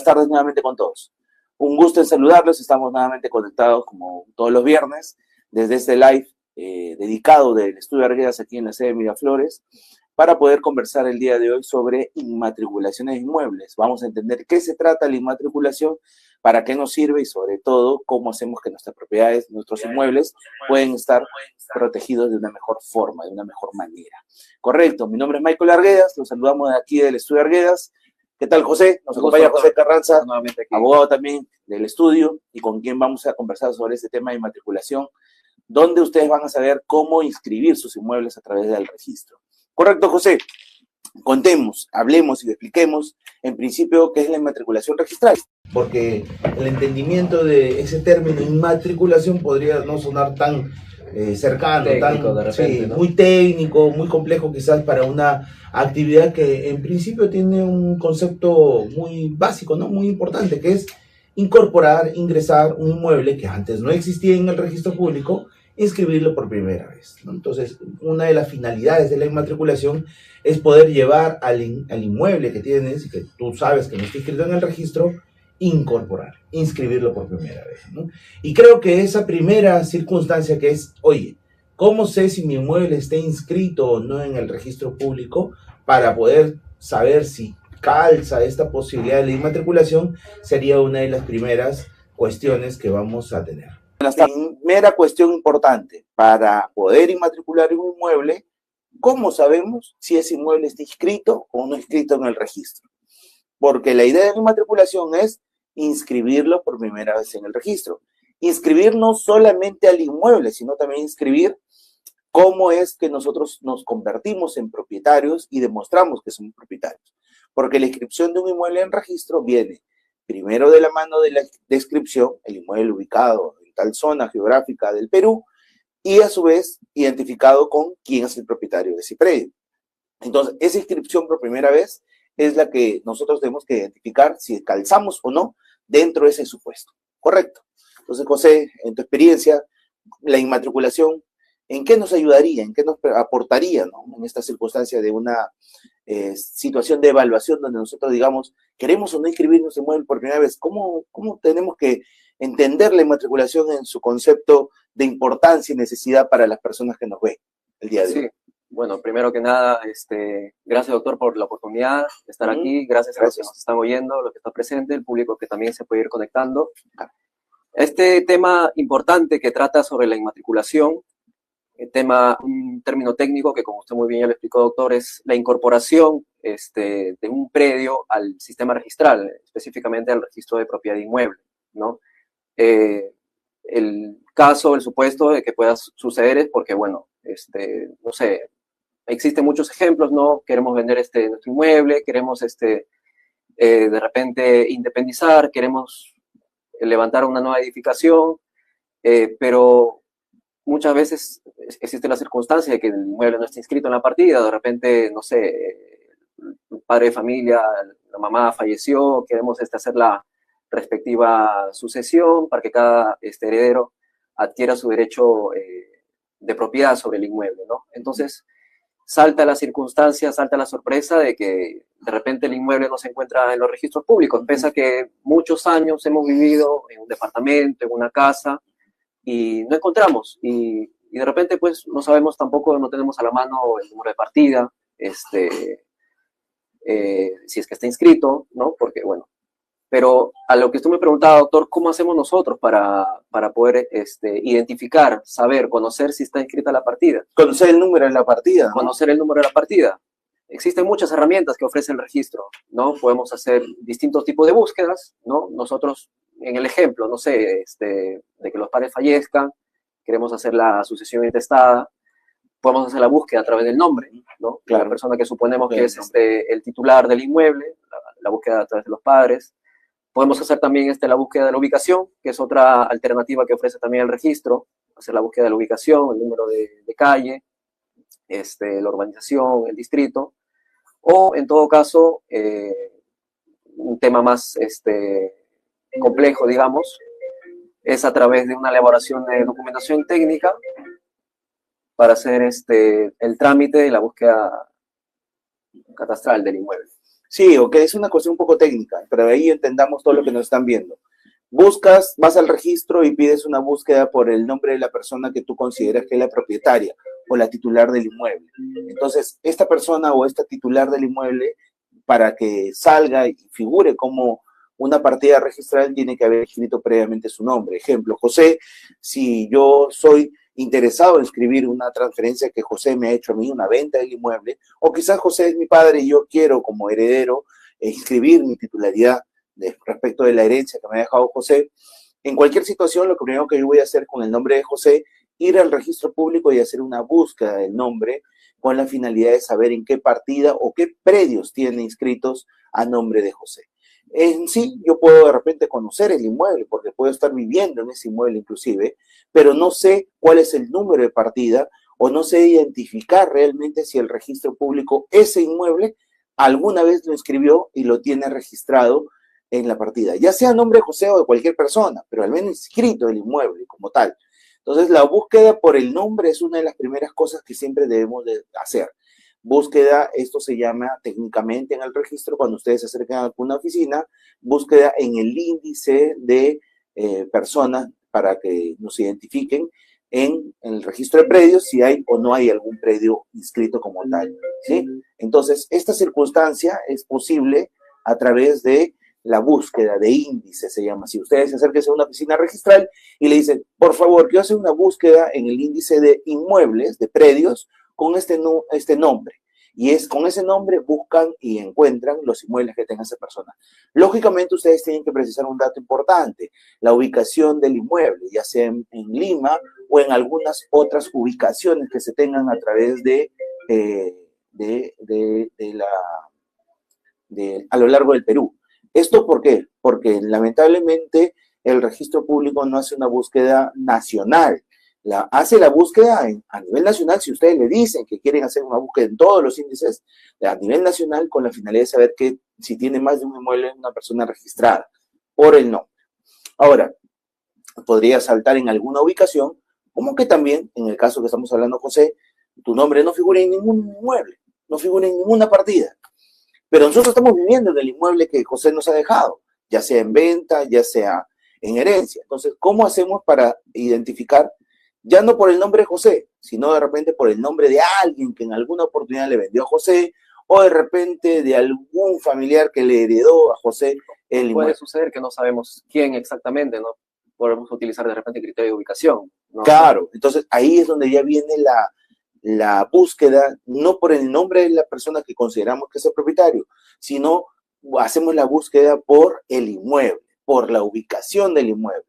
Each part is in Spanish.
tardes nuevamente con todos. Un gusto en saludarlos. Estamos nuevamente conectados como todos los viernes desde este live dedicado del Estudio Arguedas aquí en la sede de Miraflores para poder conversar el día de hoy sobre inmatriculaciones de inmuebles. Vamos a entender qué se trata la inmatriculación, para qué nos sirve y sobre todo cómo hacemos que nuestras propiedades, nuestros inmuebles pueden estar protegidos de una mejor forma, de una mejor manera. Correcto, mi nombre es Michael Arguedas, los saludamos de aquí del Estudio Arguedas. ¿Qué tal, José? Nos acompaña José Carranza, abogado también del estudio, y con quien vamos a conversar sobre este tema de inmatriculación, donde ustedes van a saber cómo inscribir sus inmuebles a través del registro. Correcto, José. Contemos, hablemos y expliquemos, en principio, qué es la inmatriculación registral. Porque el entendimiento de ese término inmatriculación podría no sonar tan cercano, técnico, tan, de repente, ¿no? Muy técnico, muy complejo quizás para una actividad que en principio tiene un concepto muy básico, ¿no? Muy importante, que es incorporar, ingresar un inmueble que antes no existía en el registro público, inscribirlo por primera vez, ¿no? Entonces, una de las finalidades de la inmatriculación es poder llevar al inmueble que tienes y que tú sabes que no está inscrito en el registro, incorporar, inscribirlo por primera vez, ¿no? Y creo que esa primera circunstancia que es, oye, ¿cómo sé si mi inmueble está inscrito o no en el registro público? Para poder saber si calza esta posibilidad de la inmatriculación, sería una de las primeras cuestiones que vamos a tener. La primera cuestión importante para poder inmatricular un inmueble, ¿cómo sabemos si ese inmueble está inscrito o no inscrito en el registro? Porque la idea de la inmatriculación es inscribirlo por primera vez en el registro. Inscribir no solamente al inmueble, sino también inscribir cómo es que nosotros nos convertimos en propietarios y demostramos que somos propietarios. Porque la inscripción de un inmueble en registro viene primero de la mano de la descripción, el inmueble ubicado en tal zona geográfica del Perú, y a su vez identificado con quién es el propietario de ese predio. Entonces, esa inscripción por primera vez es la que nosotros tenemos que identificar si calzamos o no dentro de ese supuesto. Correcto. Entonces, José, en tu experiencia, la inmatriculación, ¿en qué nos ayudaría? ¿En qué nos aportaría, ¿no? En esta circunstancia de una situación de evaluación donde nosotros digamos, ¿queremos o no inscribirnos en inmueble por primera vez? ¿Cómo tenemos que entender la inmatriculación en su concepto de importancia y necesidad para las personas que nos ven el día de hoy? Sí. Bueno, primero que nada, gracias, doctor, por la oportunidad de estar aquí. Gracias a los que nos están oyendo, los que están presentes, el público que también se puede ir conectando. Este tema importante que trata sobre la inmatriculación, un término técnico que, como usted muy bien ya lo explicó, doctor, es la incorporación de un predio al sistema registral, específicamente al registro de propiedad inmueble, ¿no? El caso, el supuesto de que pueda suceder es porque, bueno, no sé, existen muchos ejemplos, ¿no? Queremos vender nuestro inmueble, queremos de repente independizar, queremos levantar una nueva edificación, pero muchas veces existe la circunstancia de que el inmueble no está inscrito en la partida, de repente, no sé, el padre de familia, la mamá falleció, queremos hacer la respectiva sucesión para que cada heredero adquiera su derecho de propiedad sobre el inmueble, ¿no? Entonces, salta la circunstancia, salta la sorpresa de que de repente el inmueble no se encuentra en los registros públicos, pese a que muchos años hemos vivido en un departamento, en una casa, y no encontramos, y de repente pues no sabemos tampoco, no tenemos a la mano el número de partida, si es que está inscrito, ¿no? Porque bueno, pero a lo que usted me preguntaba, doctor, ¿cómo hacemos nosotros para poder identificar, saber, conocer si está inscrita la partida? Conocer el número de la partida, ¿no? Conocer el número de la partida. Existen muchas herramientas que ofrece el registro, ¿no? Podemos hacer distintos tipos de búsquedas, ¿no? Nosotros, en el ejemplo, no sé, de que los padres fallezcan, queremos hacer la sucesión intestada, podemos hacer la búsqueda a través del nombre, ¿no? Claro. La persona que suponemos que es el titular del inmueble, la búsqueda a través de los padres. Podemos hacer también la búsqueda de la ubicación, que es otra alternativa que ofrece también el registro, hacer la búsqueda de la ubicación, el número de calle, la urbanización, el distrito, o en todo caso, un tema más complejo, digamos, es a través de una elaboración de documentación técnica para hacer el trámite de la búsqueda catastral del inmueble. Sí, ok, es una cuestión un poco técnica, pero de ahí entendamos todo lo que nos están viendo. Buscas, vas al registro y pides una búsqueda por el nombre de la persona que tú consideras que es la propietaria o la titular del inmueble. Entonces, esta persona o esta titular del inmueble, para que salga y figure como una partida registral, tiene que haber escrito previamente su nombre. Ejemplo, José, si yo soy interesado en escribir una transferencia que José me ha hecho a mí, una venta del inmueble, o quizás José es mi padre y yo quiero como heredero inscribir mi titularidad respecto de la herencia que me ha dejado José. En cualquier situación, lo primero que yo voy a hacer con el nombre de José, ir al registro público y hacer una búsqueda del nombre con la finalidad de saber en qué partida o qué predios tiene inscritos a nombre de José. En sí, yo puedo de repente conocer el inmueble, porque puedo estar viviendo en ese inmueble inclusive, pero no sé cuál es el número de partida o no sé identificar realmente si el registro público ese inmueble alguna vez lo inscribió y lo tiene registrado en la partida, ya sea a nombre de José o de cualquier persona, pero al menos inscrito el inmueble como tal. Entonces, la búsqueda por el nombre es una de las primeras cosas que siempre debemos de hacer. Búsqueda, esto se llama técnicamente en el registro, cuando ustedes se acercan a alguna oficina, búsqueda en el índice de personas para que nos identifiquen en el registro de predios si hay o no hay algún predio inscrito como tal, ¿sí? Entonces, esta circunstancia es posible a través de la búsqueda de índice, se llama. Si ustedes se acercan a una oficina registral y le dicen, por favor, quiero hacer una búsqueda en el índice de inmuebles, de predios, con este nombre. Y es con ese nombre buscan y encuentran los inmuebles que tenga esa persona. Lógicamente, ustedes tienen que precisar un dato importante, la ubicación del inmueble, ya sea en Lima o en algunas otras ubicaciones que se tengan a través a lo largo del Perú. ¿Esto por qué? Porque lamentablemente el registro público no hace una búsqueda nacional. Hace la búsqueda a nivel nacional si ustedes le dicen que quieren hacer una búsqueda en todos los índices a nivel nacional con la finalidad de saber que si tiene más de un inmueble una persona registrada por el nombre. Ahora, podría saltar en alguna ubicación, como que también, en el caso que estamos hablando, José, tu nombre no figura en ningún inmueble, no figura en ninguna partida. Pero nosotros estamos viviendo en el inmueble que José nos ha dejado, ya sea en venta, ya sea en herencia. Entonces, ¿cómo hacemos para identificar, ya no por el nombre de José, sino de repente por el nombre de alguien que en alguna oportunidad le vendió a José, o de repente de algún familiar que le heredó a José el inmueble? Puede suceder que no sabemos quién exactamente, ¿no? Podemos utilizar de repente criterio de ubicación, ¿no? Claro, entonces ahí es donde ya viene la búsqueda, no por el nombre de la persona que consideramos que es el propietario, sino hacemos la búsqueda por el inmueble, por la ubicación del inmueble.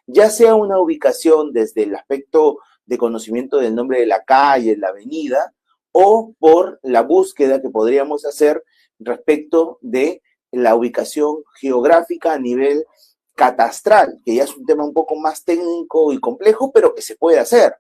Ya sea una ubicación desde el aspecto de conocimiento del nombre de la calle, la avenida, o por la búsqueda que podríamos hacer respecto de la ubicación geográfica a nivel catastral, que ya es un tema un poco más técnico y complejo, pero que se puede hacer.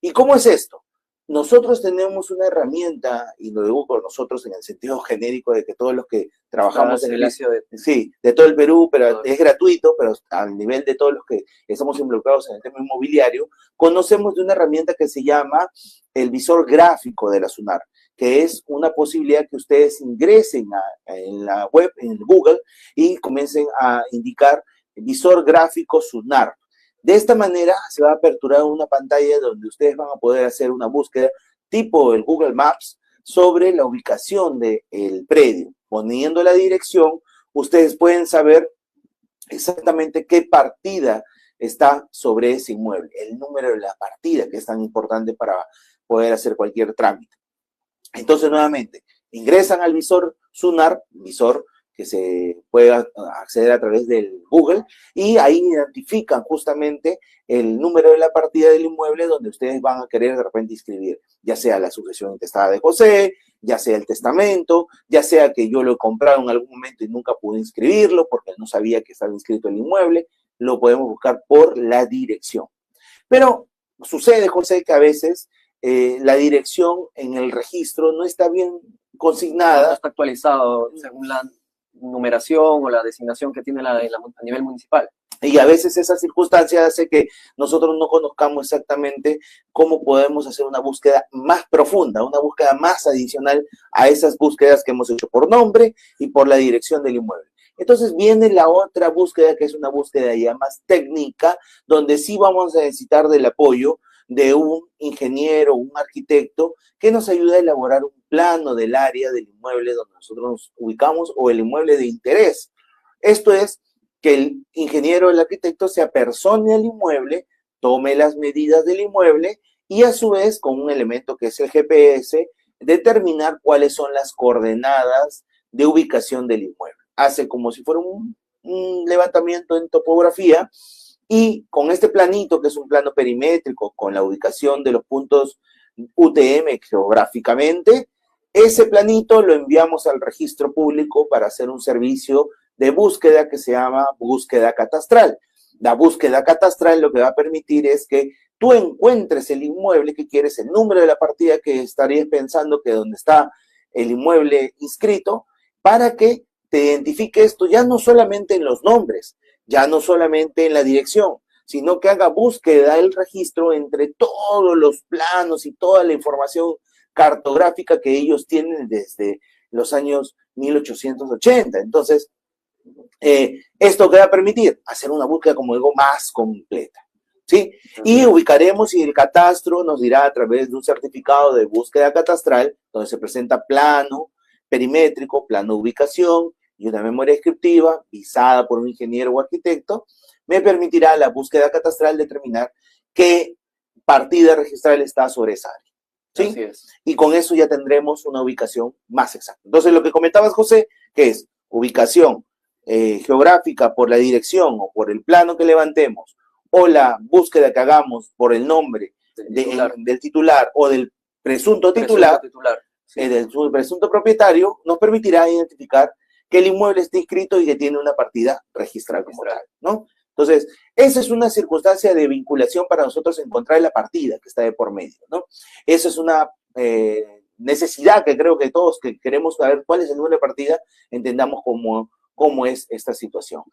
¿Y cómo es esto? Nosotros tenemos una herramienta, y lo digo con nosotros en el sentido genérico de que todos los que trabajamos en de todo el Perú, pero es gratuito, pero al nivel de todos los que estamos involucrados en el tema inmobiliario, conocemos de una herramienta que se llama el visor gráfico de la SUNAR, que es una posibilidad que ustedes ingresen en la web, en Google, y comiencen a indicar visor gráfico SUNAR. De esta manera se va a aperturar una pantalla donde ustedes van a poder hacer una búsqueda tipo el Google Maps sobre la ubicación del predio. Poniendo la dirección, ustedes pueden saber exactamente qué partida está sobre ese inmueble, el número de la partida, que es tan importante para poder hacer cualquier trámite. Entonces, nuevamente, ingresan al visor SUNAR, visor que se pueda acceder a través del Google, y ahí identifican justamente el número de la partida del inmueble donde ustedes van a querer de repente inscribir, ya sea la sucesión intestada de José, ya sea el testamento, ya sea que yo lo he comprado en algún momento y nunca pude inscribirlo porque no sabía que estaba inscrito el inmueble, lo podemos buscar por la dirección. Pero sucede, José, que a veces la dirección en el registro no está bien consignada. No está actualizado según la numeración o la designación que tiene a nivel municipal. Y a veces esa circunstancia hace que nosotros no conozcamos exactamente cómo podemos hacer una búsqueda más profunda, una búsqueda más adicional a esas búsquedas que hemos hecho por nombre y por la dirección del inmueble. Entonces viene la otra búsqueda, que es una búsqueda ya más técnica, donde sí vamos a necesitar del apoyo de un ingeniero, un arquitecto, que nos ayude a elaborar un plano del área del inmueble donde nosotros nos ubicamos o el inmueble de interés. Esto es que el ingeniero o el arquitecto se apersone al inmueble, tome las medidas del inmueble y a su vez, con un elemento que es el GPS, determinar cuáles son las coordenadas de ubicación del inmueble. Hace como si fuera un levantamiento en topografía y con este planito, que es un plano perimétrico con la ubicación de los puntos UTM geográficamente, ese planito lo enviamos al registro público para hacer un servicio de búsqueda que se llama búsqueda catastral. La búsqueda catastral lo que va a permitir es que tú encuentres el inmueble que quieres, el número de la partida que estarías pensando que donde está el inmueble inscrito, para que te identifique esto ya no solamente en los nombres, ya no solamente en la dirección, sino que haga búsqueda del registro entre todos los planos y toda la información cartográfica que ellos tienen desde los años 1880. Entonces, esto que va a permitir hacer una búsqueda, como digo, más completa, ¿sí? Y ubicaremos, y el catastro nos dirá a través de un certificado de búsqueda catastral, donde se presenta plano perimétrico, plano de ubicación y una memoria descriptiva visada por un ingeniero o arquitecto, me permitirá la búsqueda catastral determinar qué partida registral está sobre esa área, ¿sí? Así es. Y con eso ya tendremos una ubicación más exacta. Entonces, lo que comentabas, José, que es ubicación geográfica por la dirección o por el plano que levantemos, o la búsqueda que hagamos por el nombre del titular o del presunto titular, sí. del presunto propietario, nos permitirá identificar que el inmueble está inscrito y que tiene una partida registrada como tal, ¿no? Entonces, esa es una circunstancia de vinculación para nosotros encontrar la partida que está de por medio, ¿no? Esa es una necesidad que creo que todos que queremos saber cuál es el número de partida, entendamos cómo es esta situación.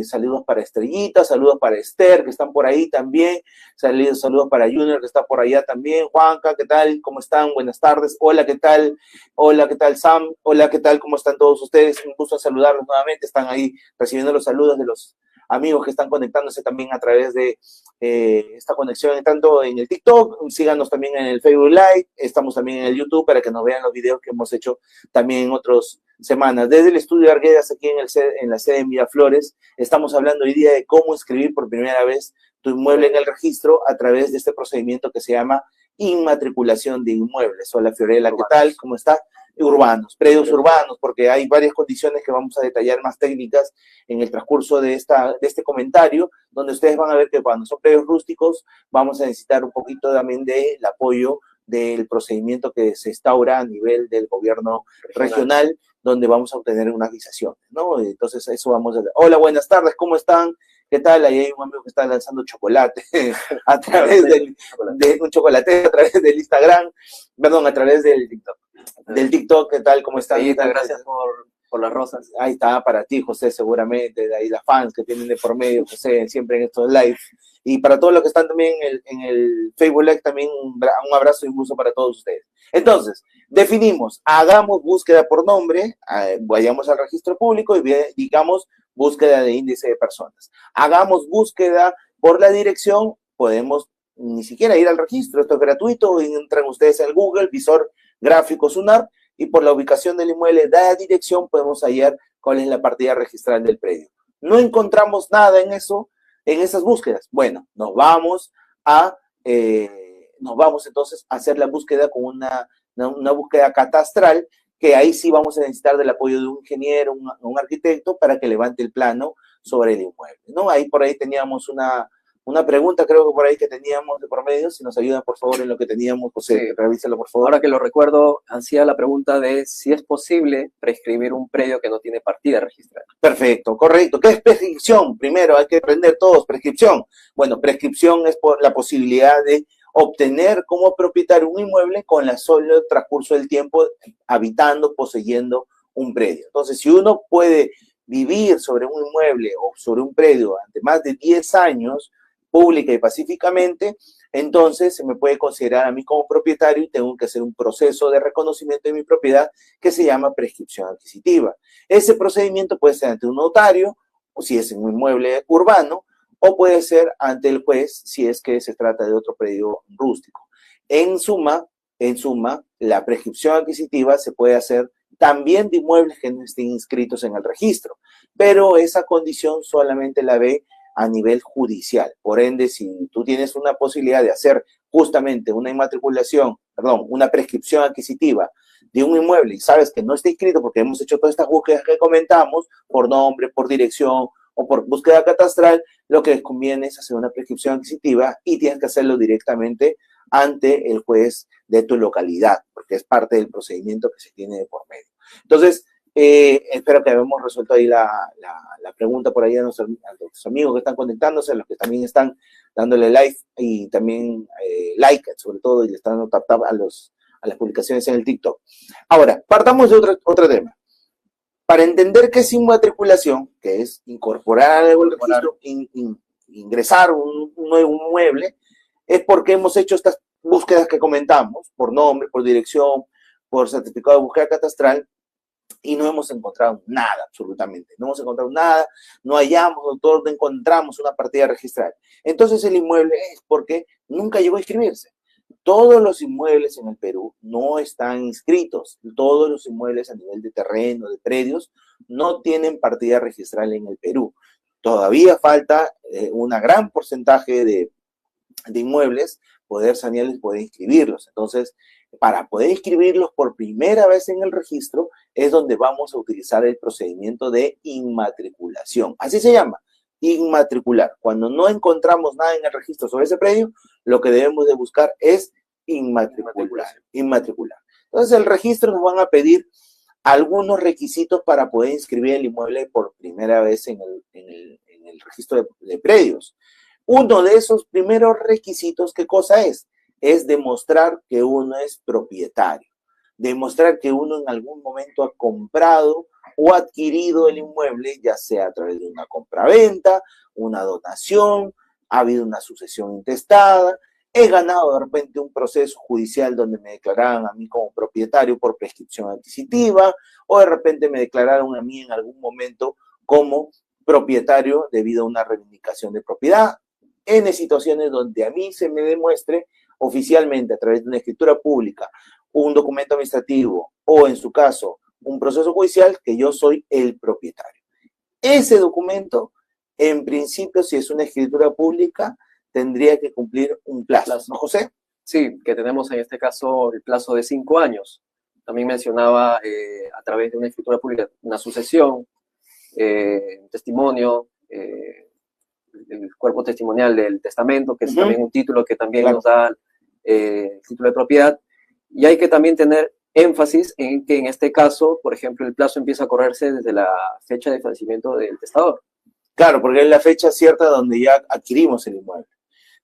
Saludos para Estrellita, saludos para Esther, que están por ahí también, saludos para Junior, que está por allá también, Juanca, ¿qué tal? ¿Cómo están? Buenas tardes. Hola, ¿qué tal? Hola, ¿qué tal, Sam? Hola, ¿qué tal? ¿Cómo están todos ustedes? Un gusto saludarlos nuevamente, están ahí recibiendo los saludos de los amigos que están conectándose también a través de esta conexión, tanto en el TikTok, síganos también en el Facebook Live, estamos también en el YouTube para que nos vean los videos que hemos hecho también en otras semanas. Desde el estudio Arguedas, aquí en la sede de Miraflores, estamos hablando hoy día de cómo escribir por primera vez tu inmueble en el registro a través de este procedimiento que se llama inmatriculación de inmuebles. Hola, Fiorella, ¿qué tal? ¿Cómo está? Urbanos, predios urbanos, porque hay varias condiciones que vamos a detallar más técnicas en el transcurso de este comentario, donde ustedes van a ver que cuando son predios rústicos vamos a necesitar un poquito también del apoyo del procedimiento que se instaura a nivel del gobierno regional, donde vamos a obtener unas visaciones, ¿no? Entonces eso vamos a ver. Hola, buenas tardes, ¿cómo están? ¿Qué tal? Ahí hay un amigo que está lanzando chocolate a través un chocolate a través del Instagram, perdón, a través del TikTok. Del TikTok, ¿qué tal? ¿Cómo están? Gracias por las rosas. Ahí está, para ti, José, seguramente, de ahí las fans que tienen de por medio, José, siempre en estos lives. Y para todos los que están también en el Facebook Live, también un abrazo y un gusto para todos ustedes. Entonces, definimos, hagamos búsqueda por nombre, vayamos al registro público y digamos búsqueda de índice de personas. Hagamos búsqueda por la dirección, podemos ni siquiera ir al registro, esto es gratuito, entran ustedes en Google, visor gráfico SUNAR, y por la ubicación del inmueble, dada dirección, podemos hallar cuál es la partida registral del predio. No encontramos nada en eso, en esas búsquedas. Bueno, nos vamos entonces a hacer la búsqueda con una búsqueda catastral, que ahí sí vamos a necesitar del apoyo de un ingeniero, un arquitecto, para que levante el plano sobre el inmueble, ¿no? Ahí por ahí teníamos una pregunta, creo que por ahí que teníamos de por medio, si nos ayudan por favor en lo que teníamos, José, sí. Revísalo por favor. Ahora que lo recuerdo, hacía la pregunta de si es posible prescribir un predio que no tiene partida registrada. Perfecto, correcto. ¿Qué es prescripción? Primero hay que aprender todos, prescripción. Bueno, prescripción es por la posibilidad de obtener como propietario un inmueble con el solo transcurso del tiempo habitando, poseyendo un predio. Entonces, si uno puede vivir sobre un inmueble o sobre un predio durante más de 10 años, pública y pacíficamente, entonces se me puede considerar a mí como propietario y tengo que hacer un proceso de reconocimiento de mi propiedad que se llama prescripción adquisitiva. Ese procedimiento puede ser ante un notario, o si es en un inmueble urbano, o puede ser ante el juez si es que se trata de otro predio rústico. En suma, la prescripción adquisitiva se puede hacer también de inmuebles que no estén inscritos en el registro, pero esa condición solamente la ve a nivel judicial. Por ende, si tú tienes una posibilidad de hacer justamente una una prescripción adquisitiva de un inmueble y sabes que no está inscrito porque hemos hecho todas estas búsquedas que comentamos, por nombre, por dirección o por búsqueda catastral, lo que les conviene es hacer una prescripción adquisitiva y tienes que hacerlo directamente ante el juez de tu localidad, porque es parte del procedimiento que se tiene de por medio. Entonces, espero que hayamos resuelto ahí la pregunta por ahí a nuestros amigos que están conectándose, a los que también están dándole like y también like, sobre todo, y le están dando tap a las publicaciones en el TikTok. Ahora, partamos de otro tema. Para entender qué es inmatriculación, que es incorporar algo al registro, ingresar un nuevo inmueble, es porque hemos hecho estas búsquedas que comentamos, por nombre, por dirección, por certificado de búsqueda catastral, y no hemos encontrado nada, absolutamente. No hemos encontrado nada, no hallamos, doctor, no encontramos una partida registral. Entonces el inmueble es porque nunca llegó a inscribirse. Todos los inmuebles en el Perú no están inscritos. Todos los inmuebles a nivel de terreno, de predios, no tienen partida registral en el Perú. Todavía falta un gran porcentaje de inmuebles, poder sanearlos, poder inscribirlos. Entonces, para poder inscribirlos por primera vez en el registro, es donde vamos a utilizar el procedimiento de inmatriculación. Así se llama, inmatricular. Cuando no encontramos nada en el registro sobre ese predio, lo que debemos de buscar es inmatricular. Entonces, el registro nos van a pedir algunos requisitos para poder inscribir el inmueble por primera vez en el registro de predios. Uno de esos primeros requisitos, ¿qué cosa es? Es demostrar que uno es propietario, demostrar que uno en algún momento ha comprado o adquirido el inmueble, ya sea a través de una compraventa, una donación, ha habido una sucesión intestada, he ganado de repente un proceso judicial donde me declararan a mí como propietario por prescripción adquisitiva, o de repente me declararon a mí en algún momento como propietario debido a una reivindicación de propiedad, en situaciones donde a mí se me demuestre oficialmente a través de una escritura pública, un documento administrativo o en su caso un proceso judicial que yo soy el propietario. Ese documento, en principio, si es una escritura pública, tendría que cumplir un plazo, ¿no, José? Sí, que tenemos en este caso el plazo de 5 años. También mencionaba a través de una escritura pública, una sucesión, un testimonio, el cuerpo testimonial del testamento, que es también un título que también nos da el título de propiedad. Y hay que también tener énfasis en que en este caso, por ejemplo, el plazo empieza a correrse desde la fecha de fallecimiento del testador. Claro, porque es la fecha cierta donde ya adquirimos el inmueble.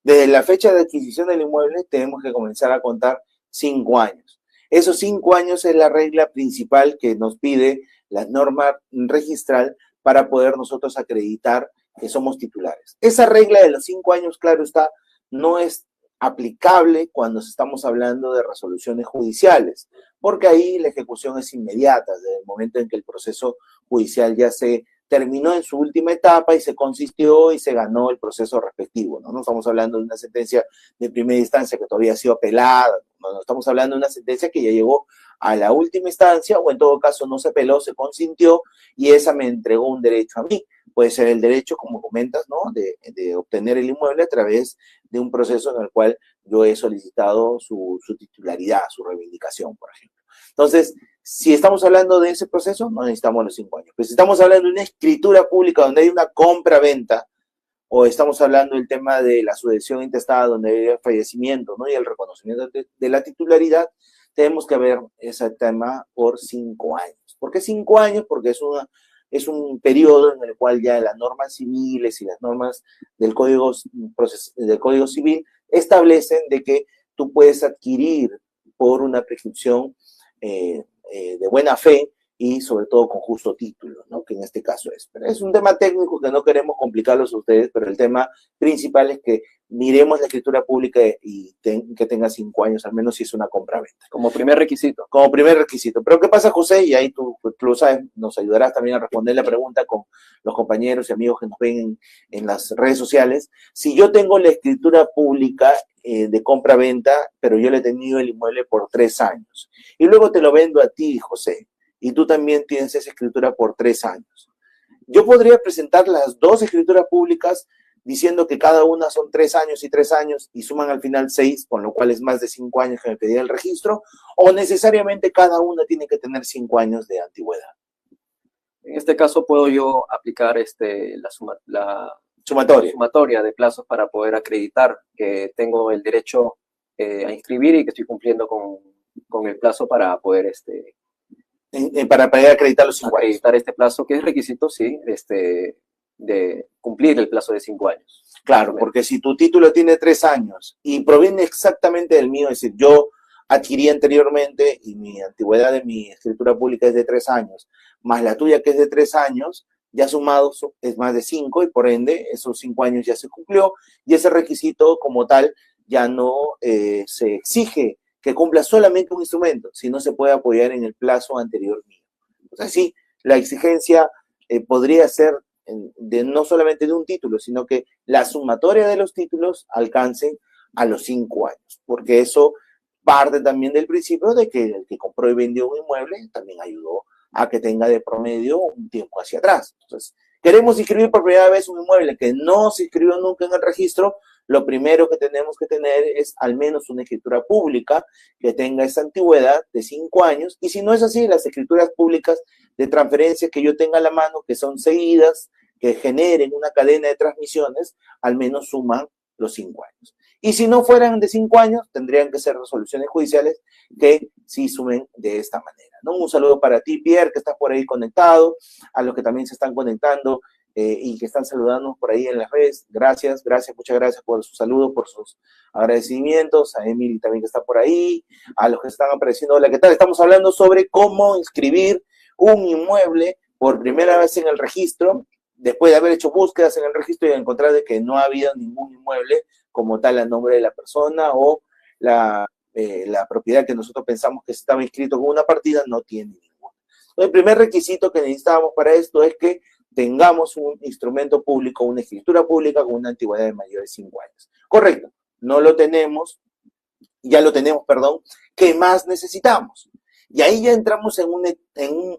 Desde la fecha de adquisición del inmueble tenemos que comenzar a contar 5 años. Esos 5 años es la regla principal que nos pide la norma registral para poder nosotros acreditar que somos titulares. Esa regla de los 5 años, claro está, no es aplicable cuando estamos hablando de resoluciones judiciales, porque ahí la ejecución es inmediata, desde el momento en que el proceso judicial ya se terminó en su última etapa y se consistió y se ganó el proceso respectivo, ¿no? No estamos hablando de una sentencia de primera instancia que todavía ha sido apelada, no estamos hablando de una sentencia que ya llegó a la última instancia o en todo caso no se apeló, se consintió y esa me entregó un derecho a mí. Puede ser el derecho, como comentas, ¿no? De obtener el inmueble a través de un proceso en el cual yo he solicitado su titularidad, su reivindicación, por ejemplo. Entonces, si estamos hablando de ese proceso, no necesitamos los 5 años. Pero si estamos hablando de una escritura pública donde hay una compra-venta, o estamos hablando del tema de la sucesión intestada donde hay el fallecimiento, ¿no? Y el reconocimiento de la titularidad, tenemos que ver ese tema por 5 años. ¿Por qué 5 años? Porque es un periodo en el cual ya las normas civiles y las normas del Código Civil establecen de que tú puedes adquirir por una prescripción de buena fe y sobre todo con justo título, ¿no? Que en este caso es. Pero es un tema técnico que no queremos complicarlos a ustedes, pero el tema principal es que miremos la escritura pública y que tenga 5 años, al menos si es una compra-venta. Como primer requisito. Como primer requisito. Pero ¿qué pasa, José? Y ahí tú lo sabes, nos ayudarás también a responder la pregunta con los compañeros y amigos que nos ven en las redes sociales. Si yo tengo la escritura pública de compra-venta, pero yo le he tenido el inmueble por 3 años, y luego te lo vendo a ti, José, y tú también tienes esa escritura por 3 años. Yo podría presentar las 2 escrituras públicas diciendo que cada una son 3 años y 3 años y suman al final 6, con lo cual es más de 5 años que me pedía el registro, o necesariamente cada una tiene que tener 5 años de antigüedad. En este caso puedo yo aplicar la sumatoria de plazos para poder acreditar que tengo el derecho a inscribir y que estoy cumpliendo con el plazo para poder para poder acreditar los 5 años. Acreditar este plazo, que es requisito, sí, de cumplir el plazo de 5 años. Claro, porque si tu título tiene 3 años y proviene exactamente del mío, es decir, yo adquirí anteriormente y mi antigüedad de mi escritura pública es de 3 años, más la tuya que es de 3 años, ya sumado es más de 5 y por ende esos 5 años ya se cumplió y ese requisito como tal ya no se exige que cumpla solamente un instrumento, sino se puede apoyar en el plazo anterior mío. O sea, sí, la exigencia podría ser no solamente de un título, sino que la sumatoria de los títulos alcancen a los 5 años, porque eso parte también del principio de que el que compró y vendió un inmueble también ayudó a que tenga de promedio un tiempo hacia atrás. Entonces, queremos inscribir por primera vez un inmueble que no se inscribió nunca en el registro, lo primero que tenemos que tener es al menos una escritura pública que tenga esa antigüedad de 5 años, y si no es así, las escrituras públicas de transferencia que yo tenga a la mano, que son seguidas, que generen una cadena de transmisiones, al menos suman los 5 años. Y si no fueran de 5 años, tendrían que ser resoluciones judiciales que sí sumen de esta manera, ¿no? Un saludo para ti, Pierre, que estás por ahí conectado, a los que también se están conectando y que están saludándonos por ahí en las redes. Gracias, muchas gracias por su saludo, por sus agradecimientos. A Emily también que está por ahí, a los que están apareciendo. Hola, ¿qué tal? Estamos hablando sobre cómo inscribir un inmueble por primera vez en el registro, después de haber hecho búsquedas en el registro y encontrar de que no ha habido ningún inmueble como tal a nombre de la persona o la propiedad que nosotros pensamos que estaba inscrito con una partida no tiene ninguna. El primer requisito que necesitábamos para esto es que tengamos un instrumento público, una escritura pública con una antigüedad de mayor de 5 años. Correcto, no lo tenemos, ya lo tenemos, perdón. ¿Qué más necesitamos? Y ahí ya entramos en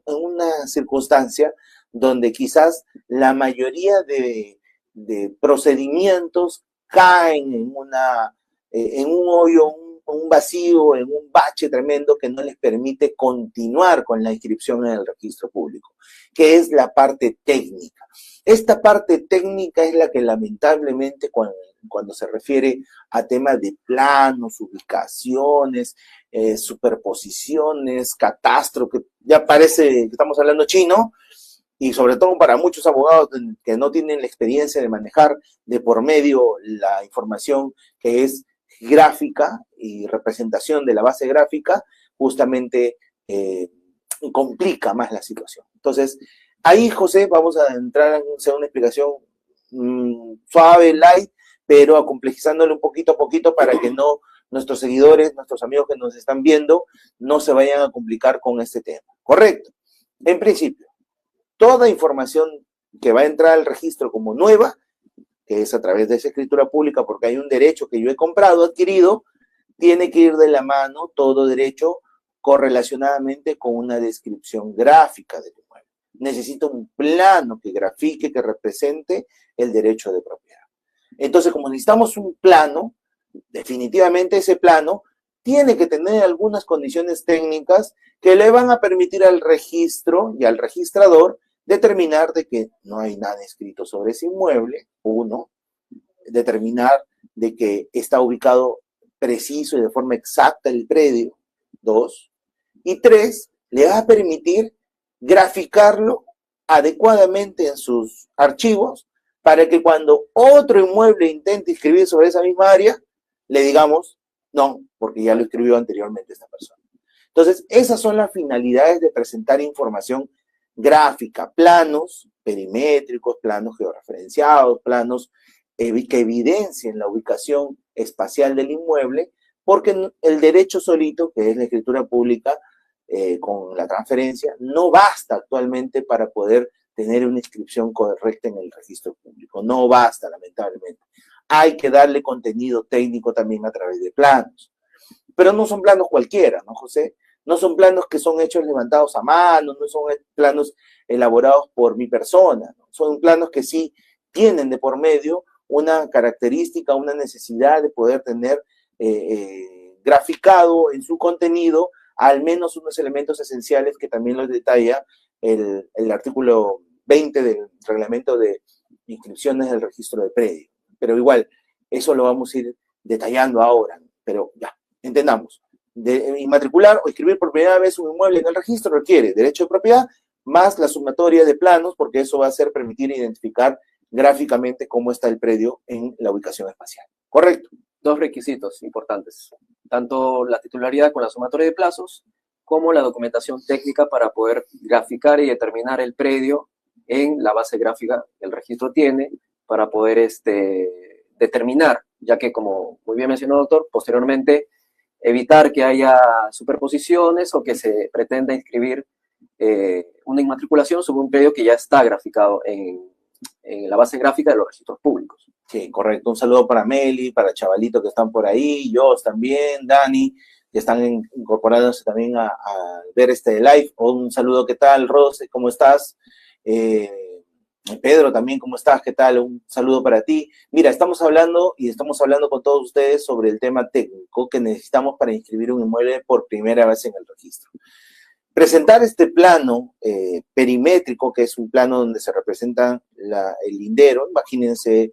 una circunstancia donde quizás la mayoría de procedimientos caen en un hoyo, un vacío, en un bache tremendo que no les permite continuar con la inscripción en el registro público, que es la parte técnica. Esta parte técnica es la que lamentablemente cuando se refiere a temas de planos, ubicaciones, superposiciones, catastro, que ya parece que estamos hablando chino, y sobre todo para muchos abogados que no tienen la experiencia de manejar de por medio la información que es gráfica y representación de la base gráfica, justamente complica más la situación. Entonces, ahí, José, vamos a entrar a hacer una explicación suave, light, pero acomplejizándole un poquito a poquito para que no nuestros seguidores, nuestros amigos que nos están viendo, no se vayan a complicar con este tema. Correcto. En principio, toda información que va a entrar al registro como nueva, que es a través de esa escritura pública, porque hay un derecho que yo he comprado, adquirido, tiene que ir de la mano todo derecho correlacionadamente con una descripción gráfica del inmueble. Necesito un plano que grafique, que represente el derecho de propiedad. Entonces, como necesitamos un plano, definitivamente ese plano tiene que tener algunas condiciones técnicas que le van a permitir al registro y al registrador determinar de que no hay nada escrito sobre ese inmueble, 1, determinar de que está ubicado preciso y de forma exacta el predio, 2, y 3, le va a permitir graficarlo adecuadamente en sus archivos para que cuando otro inmueble intente inscribir sobre esa misma área, le digamos, no, porque ya lo escribió anteriormente esta persona. Entonces, esas son las finalidades de presentar información gráfica, planos perimétricos, planos georreferenciados, planos que evidencien la ubicación espacial del inmueble, porque el derecho solito, que es la escritura pública con la transferencia, no basta actualmente para poder tener una inscripción correcta en el registro público. No basta, lamentablemente. Hay que darle contenido técnico también a través de planos. Pero no son planos cualquiera, ¿no, José? No son planos que son hechos levantados a mano, no son planos elaborados por mi persona, ¿no? Son planos que sí tienen de por medio una característica, una necesidad de poder tener graficado en su contenido al menos unos elementos esenciales que también los detalla el artículo 20 del reglamento de inscripciones del registro de predio. Pero igual, eso lo vamos a ir detallando ahora, pero ya, entendamos. De inmatricular o inscribir por primera vez un inmueble en el registro requiere derecho de propiedad más la sumatoria de planos, porque eso va a ser permitir identificar gráficamente cómo está el predio en la ubicación espacial. ¿Correcto? Dos requisitos importantes, tanto la titularidad con la sumatoria de plazos como la documentación técnica para poder graficar y determinar el predio en la base gráfica que el registro tiene para poder determinar, ya que como muy bien mencionó el doctor, posteriormente evitar que haya superposiciones o que se pretenda inscribir una inmatriculación sobre un predio que ya está graficado en la base gráfica de los registros públicos. Sí, correcto. Un saludo para Meli, para Chavalito que están por ahí, Jos también, Dani, que están incorporándose también a ver este live. Un saludo, ¿qué tal, Rose? ¿Cómo estás? Pedro también, ¿cómo estás? ¿Qué tal? Un saludo para ti. Mira, estamos hablando con todos ustedes sobre el tema técnico que necesitamos para inscribir un inmueble por primera vez en el registro. Presentar este plano perimétrico, que es un plano donde se representa el lindero, imagínense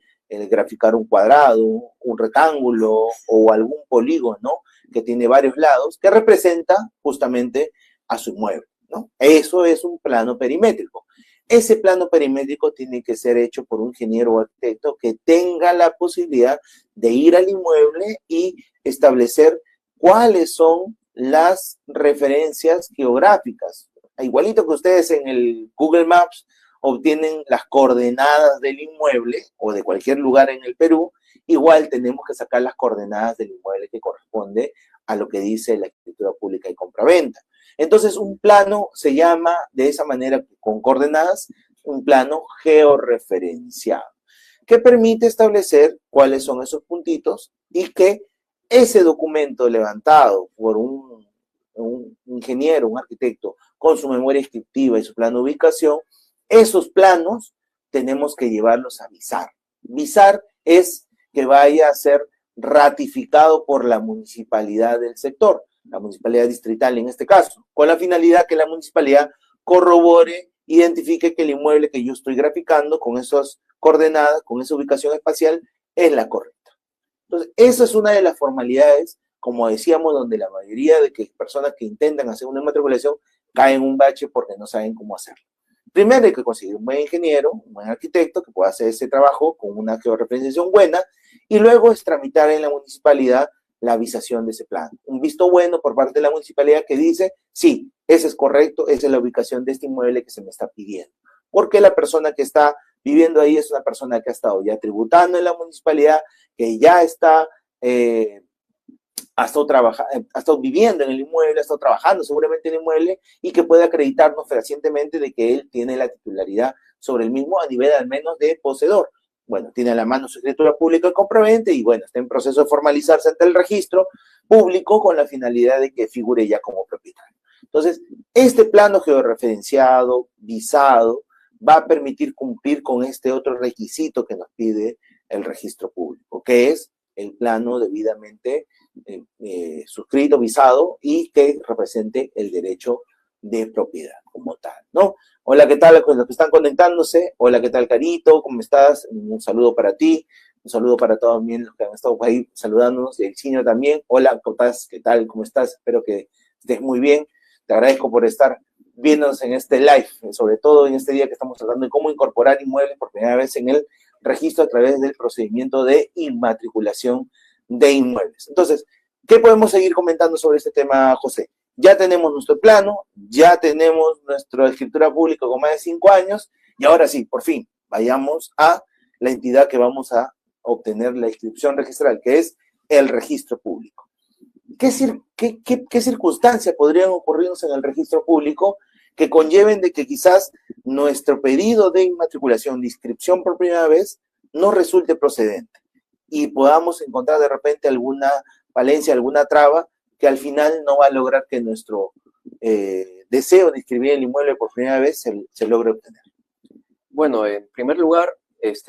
graficar un cuadrado, un rectángulo o algún polígono que tiene varios lados, que representa justamente a su inmueble, ¿no? Eso es un plano perimétrico. Ese plano perimétrico tiene que ser hecho por un ingeniero o arquitecto que tenga la posibilidad de ir al inmueble y establecer cuáles son las referencias geográficas. Igualito que ustedes en el Google Maps obtienen las coordenadas del inmueble o de cualquier lugar en el Perú, igual tenemos que sacar las coordenadas del inmueble que corresponde a lo que dice la escritura pública y compraventa. Entonces, un plano se llama de esa manera, con coordenadas, un plano georreferenciado, que permite establecer cuáles son esos puntitos y que ese documento levantado por un ingeniero, un arquitecto, con su memoria descriptiva y su plano de ubicación, esos planos tenemos que llevarlos a visar. Visar es que vaya a ser ratificado por la municipalidad del sector, la municipalidad distrital en este caso, con la finalidad que la municipalidad corrobore, identifique que el inmueble que yo estoy graficando con esas coordenadas, con esa ubicación espacial, es la correcta. Entonces, esa es una de las formalidades, como decíamos, donde la mayoría de personas que intentan hacer una inmatriculación caen en un bache porque no saben cómo hacerlo. Primero hay que conseguir un buen ingeniero, un buen arquitecto que pueda hacer ese trabajo con una georreferenciación buena y luego es tramitar en la municipalidad la avisación de ese plan. Un visto bueno por parte de la municipalidad que dice, sí, ese es correcto, esa es la ubicación de este inmueble que se me está pidiendo. Porque la persona que está viviendo ahí es una persona que ha estado ya tributando en la municipalidad, que ya está, ha estado viviendo en el inmueble, ha estado trabajando seguramente en el inmueble y que puede acreditarnos fehacientemente de que él tiene la titularidad sobre el mismo a nivel al menos de poseedor. Bueno, tiene a la mano su escritura pública de compraventa y bueno, está en proceso de formalizarse ante el registro público con la finalidad de que figure ya como propietario. Entonces, este plano georreferenciado, visado, va a permitir cumplir con este otro requisito que nos pide el registro público, que es el plano debidamente suscrito, visado y que represente el derecho de propiedad como tal, ¿no? Hola, ¿qué tal? Con los que están conectándose. Hola, ¿qué tal, Carito? ¿Cómo estás? Un saludo para ti. Un saludo para todos los que han estado ahí saludándonos. Y el Chino también. Hola, ¿qué tal? ¿Cómo estás? Espero que estés muy bien. Te agradezco por estar viéndonos en este live, sobre todo en este día que estamos hablando de cómo incorporar inmuebles por primera vez en el registro a través del procedimiento de inmatriculación de inmuebles. Entonces, ¿qué podemos seguir comentando sobre este tema, José? ya tenemos nuestro plano, ya tenemos nuestra escritura pública con más de 5 años, y ahora sí, por fin, vayamos a la entidad que vamos a obtener la inscripción registral, que es el registro público. ¿Qué circunstancias podrían ocurrirnos en el registro público que conlleven de que quizás nuestro pedido de inmatriculación, de inscripción por primera vez, no resulte procedente y podamos encontrar de repente alguna falencia, alguna traba que al final no va a lograr que nuestro deseo de inscribir el inmueble por primera vez se logre obtener? Bueno, en primer lugar,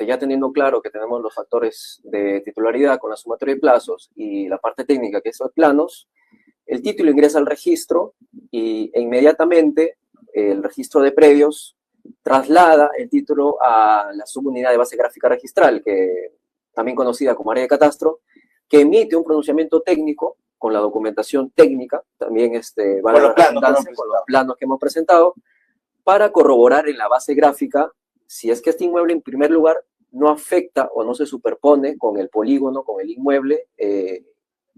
ya teniendo claro que tenemos los factores de titularidad con la sumatoria de plazos y la parte técnica que son planos, el título ingresa al registro e inmediatamente el registro de predios traslada el título a la subunidad de base gráfica registral, que también conocida como área de catastro, que emite un pronunciamiento técnico con la documentación técnica, también con los planos que hemos presentado, para corroborar en la base gráfica si es que este inmueble, en primer lugar, no afecta o no se superpone con el polígono, con el inmueble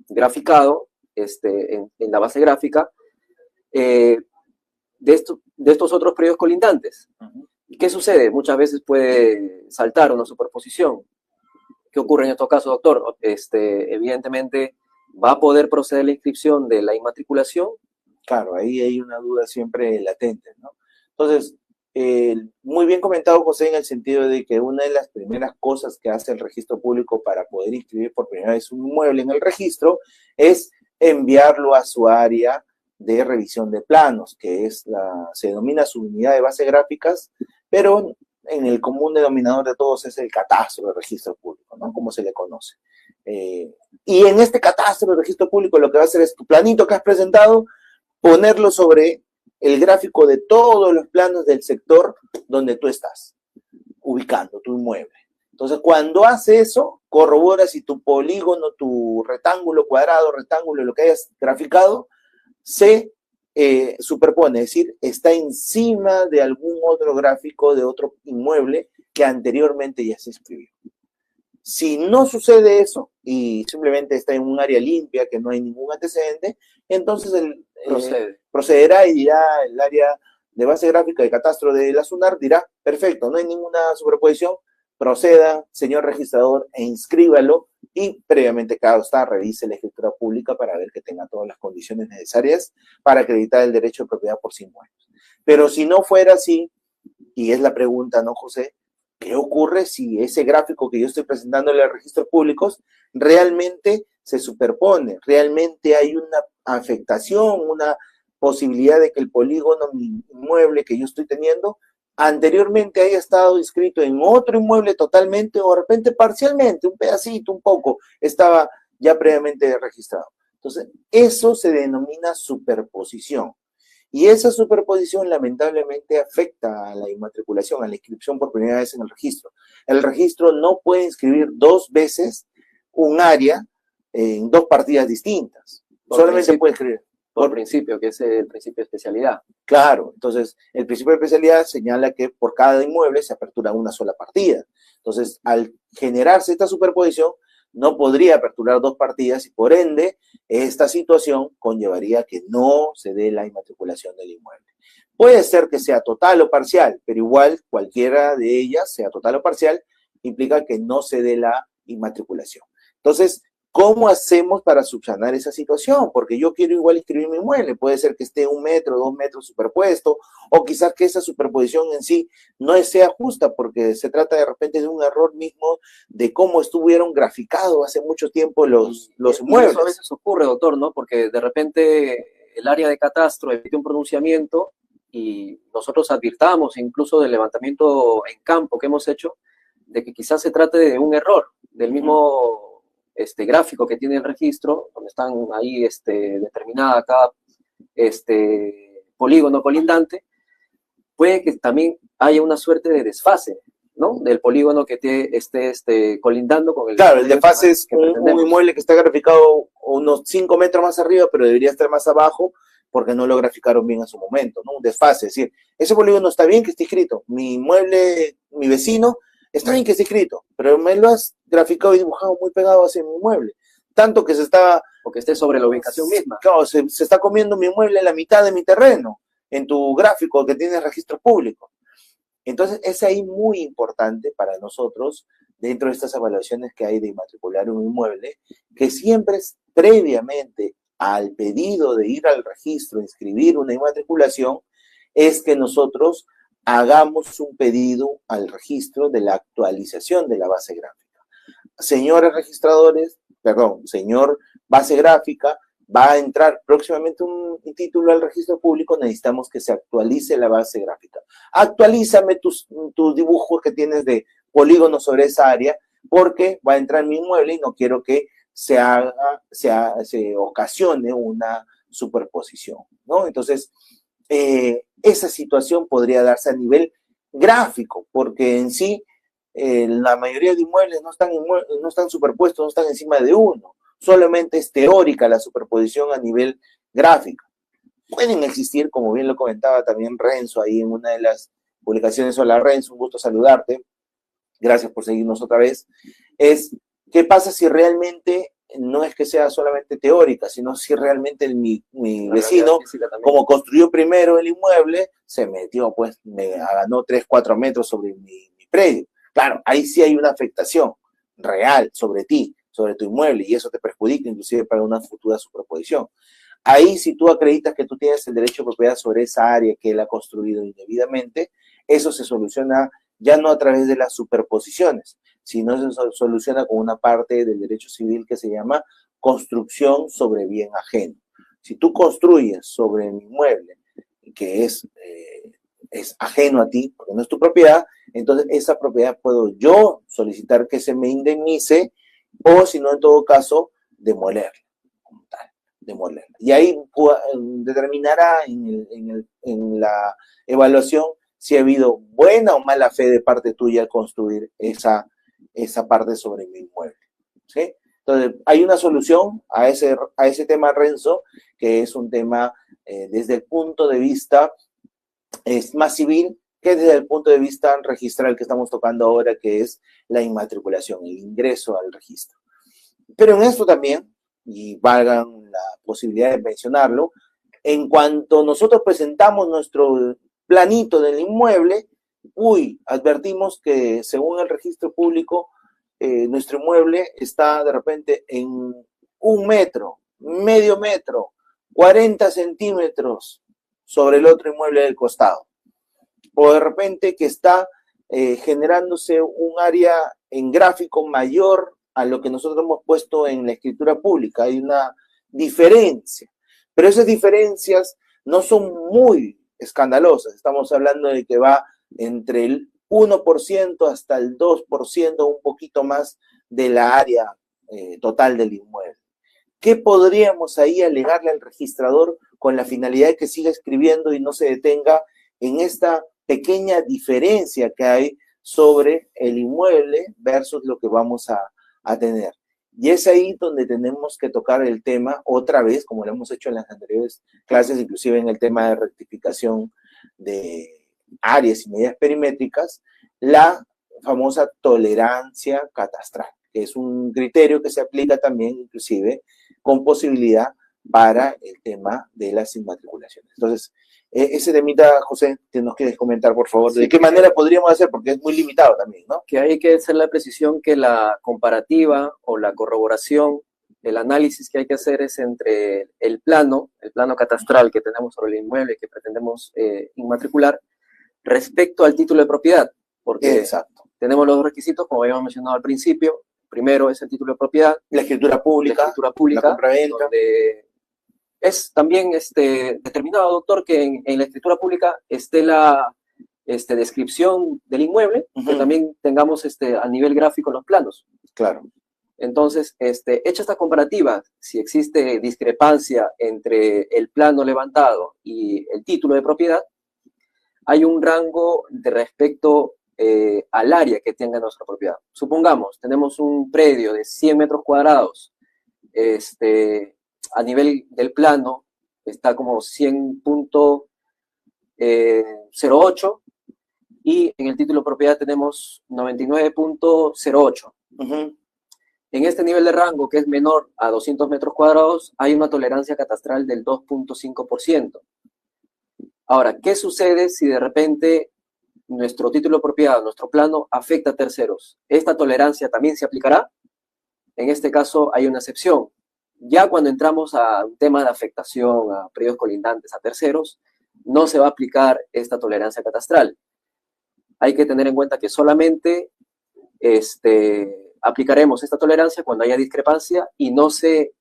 graficado en la base gráfica de estos otros predios colindantes. ¿Y qué sucede? Muchas veces puede saltar una superposición. ¿Qué ocurre en estos casos, doctor? Evidentemente, ¿va a poder proceder la inscripción de la inmatriculación? Claro, ahí hay una duda siempre latente, ¿no? Entonces, muy bien comentado, José, en el sentido de que una de las primeras cosas que hace el registro público para poder inscribir por primera vez un inmueble en el registro es enviarlo a su área de revisión de planos, que se denomina su unidad de base gráficas, pero en el común denominador de todos es el catastro de registro público, ¿no? Como se le conoce. Y en este catastro de registro público lo que va a hacer es tu planito que has presentado, ponerlo sobre el gráfico de todos los planos del sector donde tú estás ubicando tu inmueble. Entonces, cuando hace eso, corrobora si tu polígono, tu rectángulo, cuadrado, rectángulo, lo que hayas graficado, se superpone, es decir, está encima de algún otro gráfico de otro inmueble que anteriormente ya se inscribió. Si no sucede eso y simplemente está en un área limpia, que no hay ningún antecedente, entonces procederá y dirá el área de base gráfica de catastro de la SUNAR, dirá, perfecto, no hay ninguna superposición, proceda, señor registrador, e inscríbalo y previamente cada estado revise la escritura pública para ver que tenga todas las condiciones necesarias para acreditar el derecho de propiedad por 5 años. Pero si no fuera así, y es la pregunta, ¿no, José? ¿Qué ocurre si ese gráfico que yo estoy presentando en los registros públicos realmente se superpone? Realmente hay una afectación, una posibilidad de que el polígono, mi inmueble que yo estoy teniendo, anteriormente haya estado inscrito en otro inmueble totalmente o de repente parcialmente, un pedacito, un poco, estaba ya previamente registrado. Entonces, eso se denomina superposición. Y esa superposición lamentablemente afecta a la inmatriculación, a la inscripción por primera vez en el registro. El registro no puede inscribir 2 veces un área en 2 partidas distintas. Solamente puede inscribir. Por principio, que es el principio de especialidad. Claro, entonces el principio de especialidad señala que por cada inmueble se apertura una sola partida. Entonces, al generarse esta superposición, no podría aperturar 2 partidas y por ende, esta situación conllevaría que no se dé la inmatriculación del inmueble. Puede ser que sea total o parcial, pero igual cualquiera de ellas, sea total o parcial, implica que no se dé la inmatriculación. Entonces, ¿cómo hacemos para subsanar esa situación? Porque yo quiero igual inscribir mi inmueble, puede ser que esté 1 metro, 2 metros superpuesto, o quizás que esa superposición en sí no sea justa, porque se trata de repente de un error mismo de cómo estuvieron graficados hace mucho tiempo los inmuebles. Eso a veces ocurre, doctor, ¿no? Porque de repente el área de catastro emite un pronunciamiento y nosotros advirtamos, incluso del levantamiento en campo que hemos hecho, de que quizás se trate de un error del mismo gráfico que tiene el registro, donde están ahí determinada cada polígono colindante, puede que también haya una suerte de desfase, ¿no? Del polígono que esté colindando con el... Claro, el desfase es un inmueble que está graficado unos 5 metros más arriba, pero debería estar más abajo porque no lo graficaron bien en su momento, ¿no? Un desfase, es decir, ese polígono está bien que esté escrito, mi inmueble, mi vecino, está bien que esté escrito, pero me lo has graficado y dibujado muy pegado hacia mi inmueble. Tanto que se estaba O que esté sobre la ubicación misma. Claro, se está comiendo mi inmueble en la mitad de mi terreno, en tu gráfico que tienes registro público. Entonces, es ahí muy importante para nosotros, dentro de estas evaluaciones que hay de inmatricular un inmueble, que siempre previamente al pedido de ir al registro, inscribir una inmatriculación, es que nosotros hagamos un pedido al registro de la actualización de la base gráfica. Señores registradores, perdón, señor base gráfica, va a entrar próximamente un título al registro público, necesitamos que se actualice la base gráfica. Actualízame tus dibujos que tienes de polígonos sobre esa área, porque va a entrar mi inmueble y no quiero que se ocasione una superposición, ¿no? Entonces, esa situación podría darse a nivel gráfico, porque en sí la mayoría de inmuebles no están superpuestos, no están encima de uno. Solamente es teórica la superposición a nivel gráfico. Pueden existir, como bien lo comentaba también Renzo ahí en una de las publicaciones. Hola Renzo, un gusto saludarte. Gracias por seguirnos otra vez. ¿Qué pasa si realmente no es que sea solamente teórica, sino si realmente mi vecino, como construyó primero el inmueble, se metió, pues, ganó 3, 4 metros sobre mi predio? Claro, ahí sí hay una afectación real sobre ti, sobre tu inmueble, y eso te perjudica inclusive para una futura superposición. Ahí, si tú acreditas que tú tienes el derecho de propiedad sobre esa área que él ha construido indebidamente, eso se soluciona ya no a través de las superposiciones, sino se soluciona con una parte del derecho civil que se llama construcción sobre bien ajeno. Si tú construyes sobre mi inmueble, que es ajeno a ti, porque no es tu propiedad, entonces esa propiedad puedo yo solicitar que se me indemnice, o si no, en todo caso, demolerla, como tal, demolerla. Y ahí determinará en la evaluación si ha habido buena o mala fe de parte tuya al construir esa parte sobre mi inmueble, ¿sí? Entonces, hay una solución a ese tema, Renzo, que es un tema desde el punto de vista más civil que desde el punto de vista registral que estamos tocando ahora, que es la inmatriculación, el ingreso al registro. Pero en esto también, y valgan la posibilidad de mencionarlo, en cuanto nosotros presentamos nuestro planito del inmueble, advertimos que según el registro público, nuestro inmueble está de repente en 1 metro, medio metro, 40 centímetros sobre el otro inmueble del costado. O de repente que está generándose un área en gráfico mayor a lo que nosotros hemos puesto en la escritura pública. Hay una diferencia, pero esas diferencias no son muy escandalosas. Estamos hablando de que va entre el 1% hasta el 2%, un poquito más de la área total del inmueble. ¿Qué podríamos ahí alegarle al registrador con la finalidad de que siga escribiendo y no se detenga en esta pequeña diferencia que hay sobre el inmueble versus lo que vamos a tener? Y es ahí donde tenemos que tocar el tema otra vez, como lo hemos hecho en las anteriores clases, inclusive en el tema de rectificación de áreas y medidas perimétricas, la famosa tolerancia catastral, que es un criterio que se aplica también inclusive con posibilidad para el tema de las inmatriculaciones. Entonces, ese temita, José, que nos quieres comentar, por favor, ¿de qué manera podríamos hacer? Porque es muy limitado también, ¿no? Que hay que hacer la precisión que la comparativa o la corroboración, el análisis que hay que hacer es entre el plano catastral que tenemos sobre el inmueble que pretendemos inmatricular respecto al título de propiedad, porque exacto, tenemos los dos requisitos, como habíamos mencionado al principio. Primero es el título de propiedad, la escritura pública, la compraventa, donde es también determinado, doctor, que en la escritura pública esté la descripción del inmueble, que también tengamos a nivel gráfico los planos. Claro. Entonces, hecha esta comparativa, si existe discrepancia entre el plano levantado y el título de propiedad, hay un rango de respecto al área que tenga nuestra propiedad. Supongamos, tenemos un predio de 100 metros cuadrados, a nivel del plano está como 100.08 y en el título de propiedad tenemos 99.08. En este nivel de rango, que es menor a 200 metros cuadrados, hay una tolerancia catastral del 2.5%. Ahora, ¿qué sucede si de repente nuestro título de propiedad, nuestro plano, afecta a terceros? ¿Esta tolerancia también se aplicará? En este caso hay una excepción. Ya cuando entramos a un tema de afectación a predios colindantes, a terceros, no se va a aplicar esta tolerancia catastral. Hay que tener en cuenta que solamente aplicaremos esta tolerancia cuando haya discrepancia y no se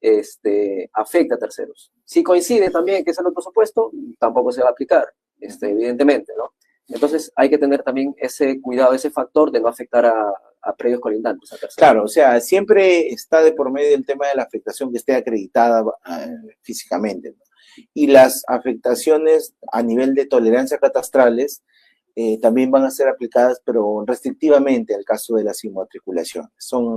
afecta a terceros. Si coincide también que es el otro supuesto, tampoco se va a aplicar, evidentemente, ¿no? Entonces hay que tener también ese cuidado, ese factor de no afectar a predios colindantes, a terceros. Claro, o sea, siempre está de por medio el tema de la afectación que esté acreditada físicamente, ¿no? Y las afectaciones a nivel de tolerancia catastrales también van a ser aplicadas, pero restrictivamente al caso de las inmatriculaciones.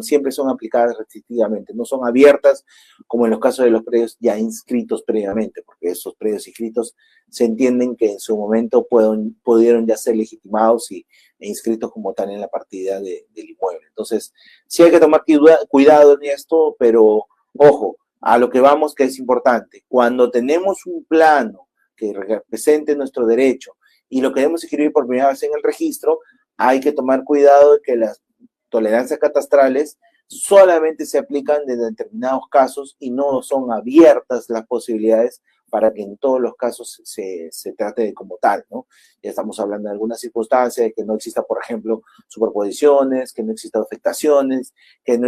Siempre son aplicadas restrictivamente, no son abiertas como en los casos de los predios ya inscritos previamente, porque esos predios inscritos se entienden que en su momento pudieron ya ser legitimados e inscritos como tal en la partida del inmueble. Entonces, sí hay que tomar cuidado en esto, pero ojo, a lo que vamos que es importante. Cuando tenemos un plano que represente nuestro derecho y lo queremos escribir por primera vez en el registro, hay que tomar cuidado de que las tolerancias catastrales solamente se aplican en determinados casos y no son abiertas las posibilidades para que en todos los casos se trate de como tal, ¿no? Ya estamos hablando de algunas circunstancias, de que no exista, por ejemplo, superposiciones, que no exista afectaciones, que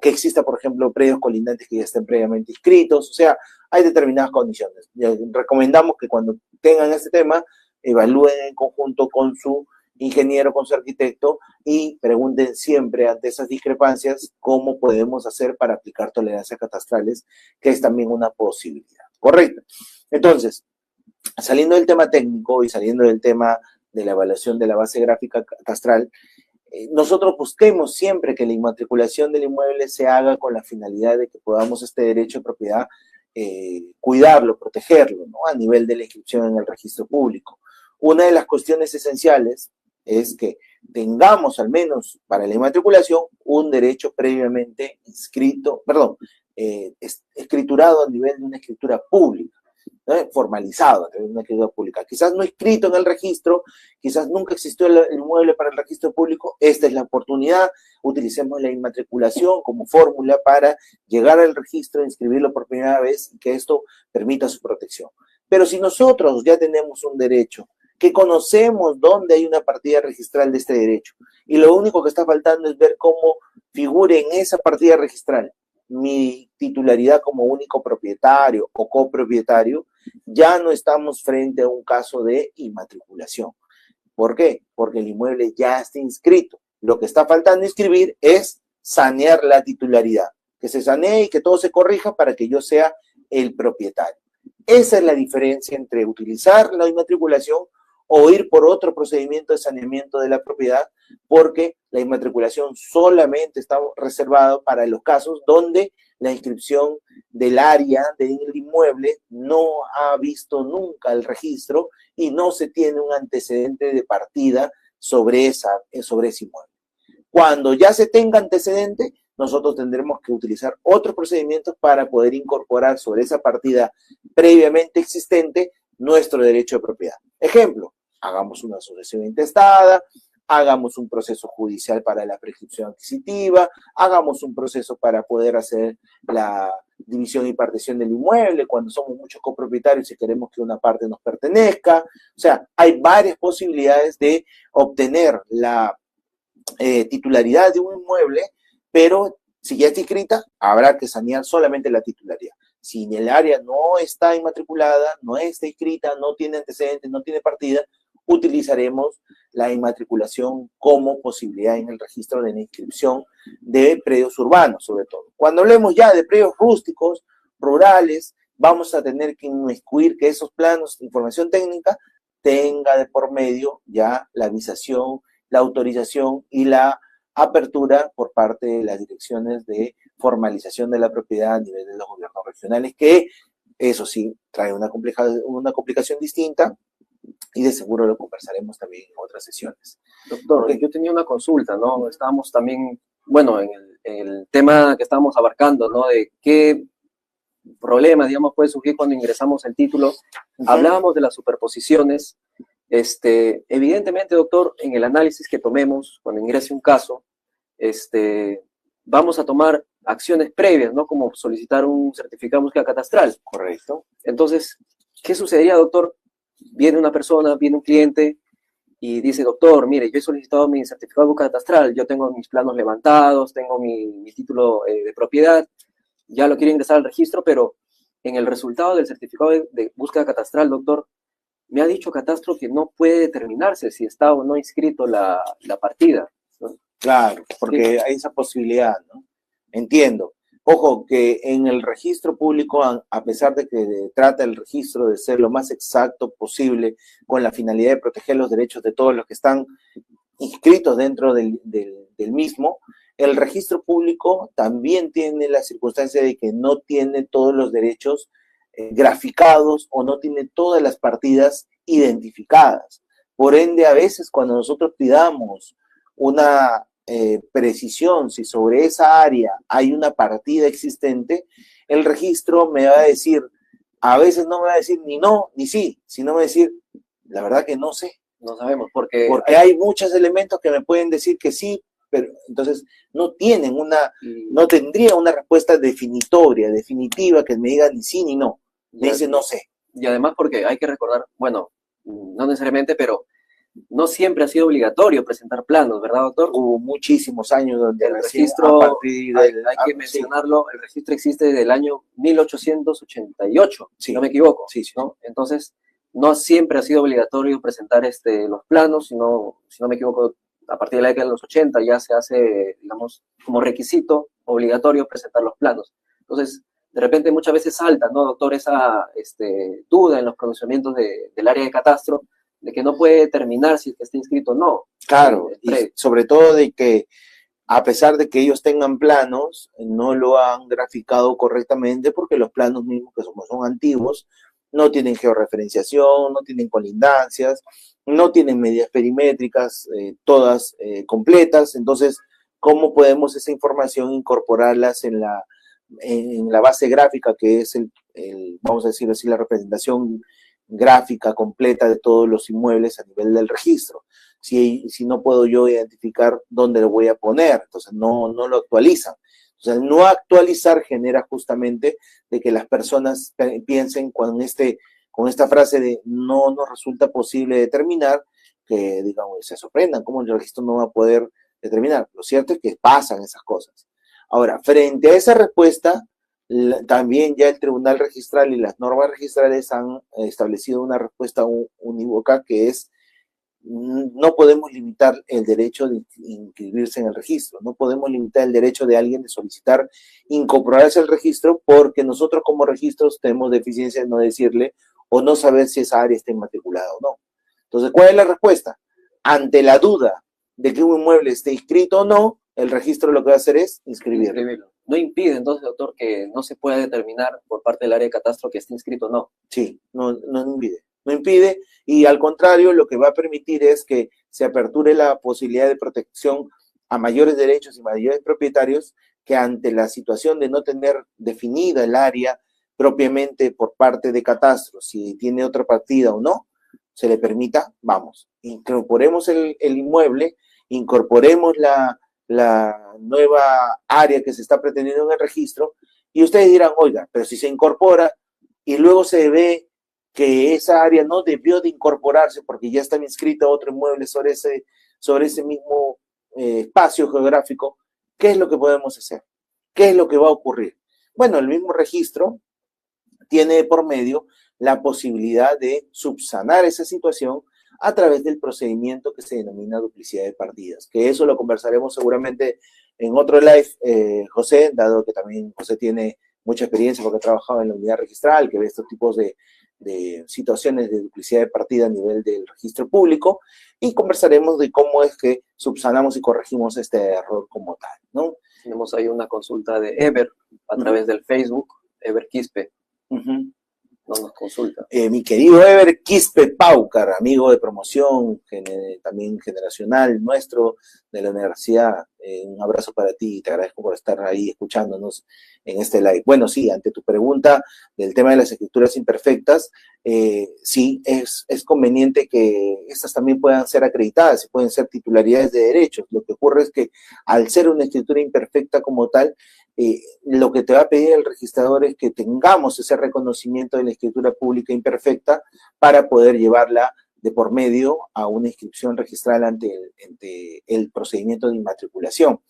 exista, por ejemplo, predios colindantes que ya estén previamente inscritos, o sea, hay determinadas condiciones. Recomendamos que cuando tengan este tema, evalúen en conjunto con su ingeniero, con su arquitecto y pregunten siempre ante esas discrepancias cómo podemos hacer para aplicar tolerancias catastrales, que es también una posibilidad. Correcto. Entonces, saliendo del tema técnico y saliendo del tema de la evaluación de la base gráfica catastral, nosotros busquemos siempre que la inmatriculación del inmueble se haga con la finalidad de que podamos este derecho de propiedad cuidarlo, protegerlo, ¿no? A nivel de la inscripción en el registro público. Una de las cuestiones esenciales es que tengamos al menos para la inmatriculación un derecho previamente escriturado a nivel de una escritura pública, ¿no? Formalizado a través de una escritura pública. Quizás no escrito en el registro, quizás nunca existió el inmueble para el registro público. Esta es la oportunidad. Utilicemos la inmatriculación como fórmula para llegar al registro, inscribirlo por primera vez y que esto permita su protección. Pero si nosotros ya tenemos un derecho, que conocemos dónde hay una partida registral de este derecho, y lo único que está faltando es ver cómo figure en esa partida registral mi titularidad como único propietario o copropietario, ya no estamos frente a un caso de inmatriculación. ¿Por qué? Porque el inmueble ya está inscrito. Lo que está faltando inscribir es sanear la titularidad, que se sanee y que todo se corrija para que yo sea el propietario. Esa es la diferencia entre utilizar la inmatriculación o ir por otro procedimiento de saneamiento de la propiedad, porque la inmatriculación solamente está reservada para los casos donde la inscripción del área del inmueble no ha visto nunca el registro y no se tiene un antecedente de partida sobre ese inmueble. Cuando ya se tenga antecedente, nosotros tendremos que utilizar otros procedimientos para poder incorporar sobre esa partida previamente existente nuestro derecho de propiedad. Ejemplo, hagamos una sucesión intestada, hagamos un proceso judicial para la prescripción adquisitiva, hagamos un proceso para poder hacer la división y partición del inmueble cuando somos muchos copropietarios y queremos que una parte nos pertenezca. O sea, hay varias posibilidades de obtener la titularidad de un inmueble, pero si ya está inscrita, habrá que sanear solamente la titularidad. Si el área no está inmatriculada, no está inscrita, no tiene antecedentes, no tiene partida, utilizaremos la inmatriculación como posibilidad en el registro de la inscripción de predios urbanos, sobre todo. Cuando hablemos ya de predios rústicos, rurales, vamos a tener que inmiscuir que esos planos de información técnica tenga de por medio ya la avisación, la autorización y la apertura por parte de las direcciones de formalización de la propiedad a nivel de los gobiernos regionales, que eso sí trae una complicación distinta y de seguro lo conversaremos también en otras sesiones. Doctor, yo tenía una consulta, ¿no? Estábamos también, bueno, en el tema que estábamos abarcando, ¿no? De qué problemas, digamos, puede surgir cuando ingresamos el título. Hablábamos de las superposiciones. Evidentemente, doctor, en el análisis que tomemos, cuando ingrese un caso, vamos a tomar acciones previas, ¿no? Como solicitar un certificado de búsqueda catastral. Correcto. Entonces, ¿qué sucedería, doctor? Viene una persona, viene un cliente y dice, doctor, mire, yo he solicitado mi certificado de búsqueda catastral, yo tengo mis planos levantados, tengo mi título de propiedad, ya lo quiero ingresar al registro, pero en el resultado del certificado de búsqueda catastral, doctor, me ha dicho Catastro que no puede determinarse si está o no inscrito la partida, ¿no? Claro, porque hay esa posibilidad, ¿no? Entiendo. Ojo, que en el registro público, a pesar de que trata el registro de ser lo más exacto posible con la finalidad de proteger los derechos de todos los que están inscritos dentro del mismo, el registro público también tiene la circunstancia de que no tiene todos los derechos graficados o no tiene todas las partidas identificadas. Por ende, a veces cuando nosotros pidamos una precisión si sobre esa área hay una partida existente, el registro me va a decir, a veces no me va a decir ni no ni sí, sino me va a decir, la verdad que no sé. No sabemos, porque hay muchos elementos que me pueden decir que sí, pero entonces no tendría una respuesta definitoria, definitiva, que me diga ni sí ni no. Me dice no sé. Y además porque hay que recordar, bueno, no necesariamente, pero no siempre ha sido obligatorio presentar planos, ¿verdad, doctor? Hubo muchísimos años donde el registro, a partir del, hay que mencionarlo, sí. El registro existe desde el año 1888, sí. Si no me equivoco, sí, sí. ¿no? Entonces, no siempre ha sido obligatorio presentar los planos, sino, si no me equivoco, a partir de la década de los 80 ya se hace, digamos, como requisito obligatorio presentar los planos. Entonces, de repente muchas veces salta, ¿no, doctor, esa duda en los pronunciamientos del área de catastro, de que no puede determinar si está inscrito o no. Claro, y sobre todo de que a pesar de que ellos tengan planos, no lo han graficado correctamente porque los planos mismos, que son antiguos, no tienen georreferenciación, no tienen colindancias, no tienen medidas perimétricas, todas completas. Entonces, ¿cómo podemos esa información incorporarlas en la base gráfica, que es vamos a decir así, la representación gráfica completa de todos los inmuebles a nivel del registro? Si no puedo yo identificar dónde lo voy a poner, entonces no lo actualizan. Entonces, no actualizar genera justamente de que las personas piensen con esta frase de no nos resulta posible determinar, que digamos se sorprendan cómo el registro no va a poder determinar. Lo cierto es que pasan esas cosas. Ahora, frente a esa respuesta, también ya el Tribunal Registral y las normas registrales han establecido una respuesta unívoca, que es: no podemos limitar el derecho de inscribirse en el registro, no podemos limitar el derecho de alguien de solicitar incorporarse al registro, porque nosotros como registros tenemos deficiencia en no decirle o no saber si esa área está inmatriculada o no. Entonces, ¿cuál es la respuesta? Ante la duda de que un inmueble esté inscrito o no, el registro lo que va a hacer es inscribirlo. No impide, entonces, doctor, que no se pueda determinar por parte del área de catastro que esté inscrito o no. Sí, no impide. No impide, y al contrario, lo que va a permitir es que se aperture la posibilidad de protección a mayores derechos y mayores propietarios, que ante la situación de no tener definida el área propiamente por parte de catastro, si tiene otra partida o no, se le permita, incorporemos el inmueble, incorporemos la nueva área que se está pretendiendo en el registro, y ustedes dirán, oiga, pero si se incorpora y luego se ve que esa área no debió de incorporarse porque ya estaba inscrito otro inmueble sobre ese mismo espacio geográfico, ¿qué es lo que podemos hacer? ¿Qué es lo que va a ocurrir? Bueno, el mismo registro tiene por medio la posibilidad de subsanar esa situación a través del procedimiento que se denomina duplicidad de partidas, que eso lo conversaremos seguramente en otro live, José, dado que también José tiene mucha experiencia porque ha trabajado en la unidad registral, que ve estos tipos de situaciones de duplicidad de partida a nivel del registro público, y conversaremos de cómo es que subsanamos y corregimos este error como tal, ¿no? Tenemos ahí una consulta de Ever a través del Facebook, Ever Quispe. nos consulta. Mi querido Ever Quispe Paucar, amigo de promoción, también generacional nuestro de la universidad, un abrazo para ti y te agradezco por estar ahí escuchándonos en este live. Bueno, sí, ante tu pregunta del tema de las escrituras imperfectas, sí, es conveniente que estas también puedan ser acreditadas y pueden ser titularidades de derechos. Lo que ocurre es que al ser una escritura imperfecta como tal, lo que te va a pedir el registrador es que tengamos ese reconocimiento de la escritura pública imperfecta para poder llevarla de por medio a una inscripción registral ante el procedimiento de inmatriculación.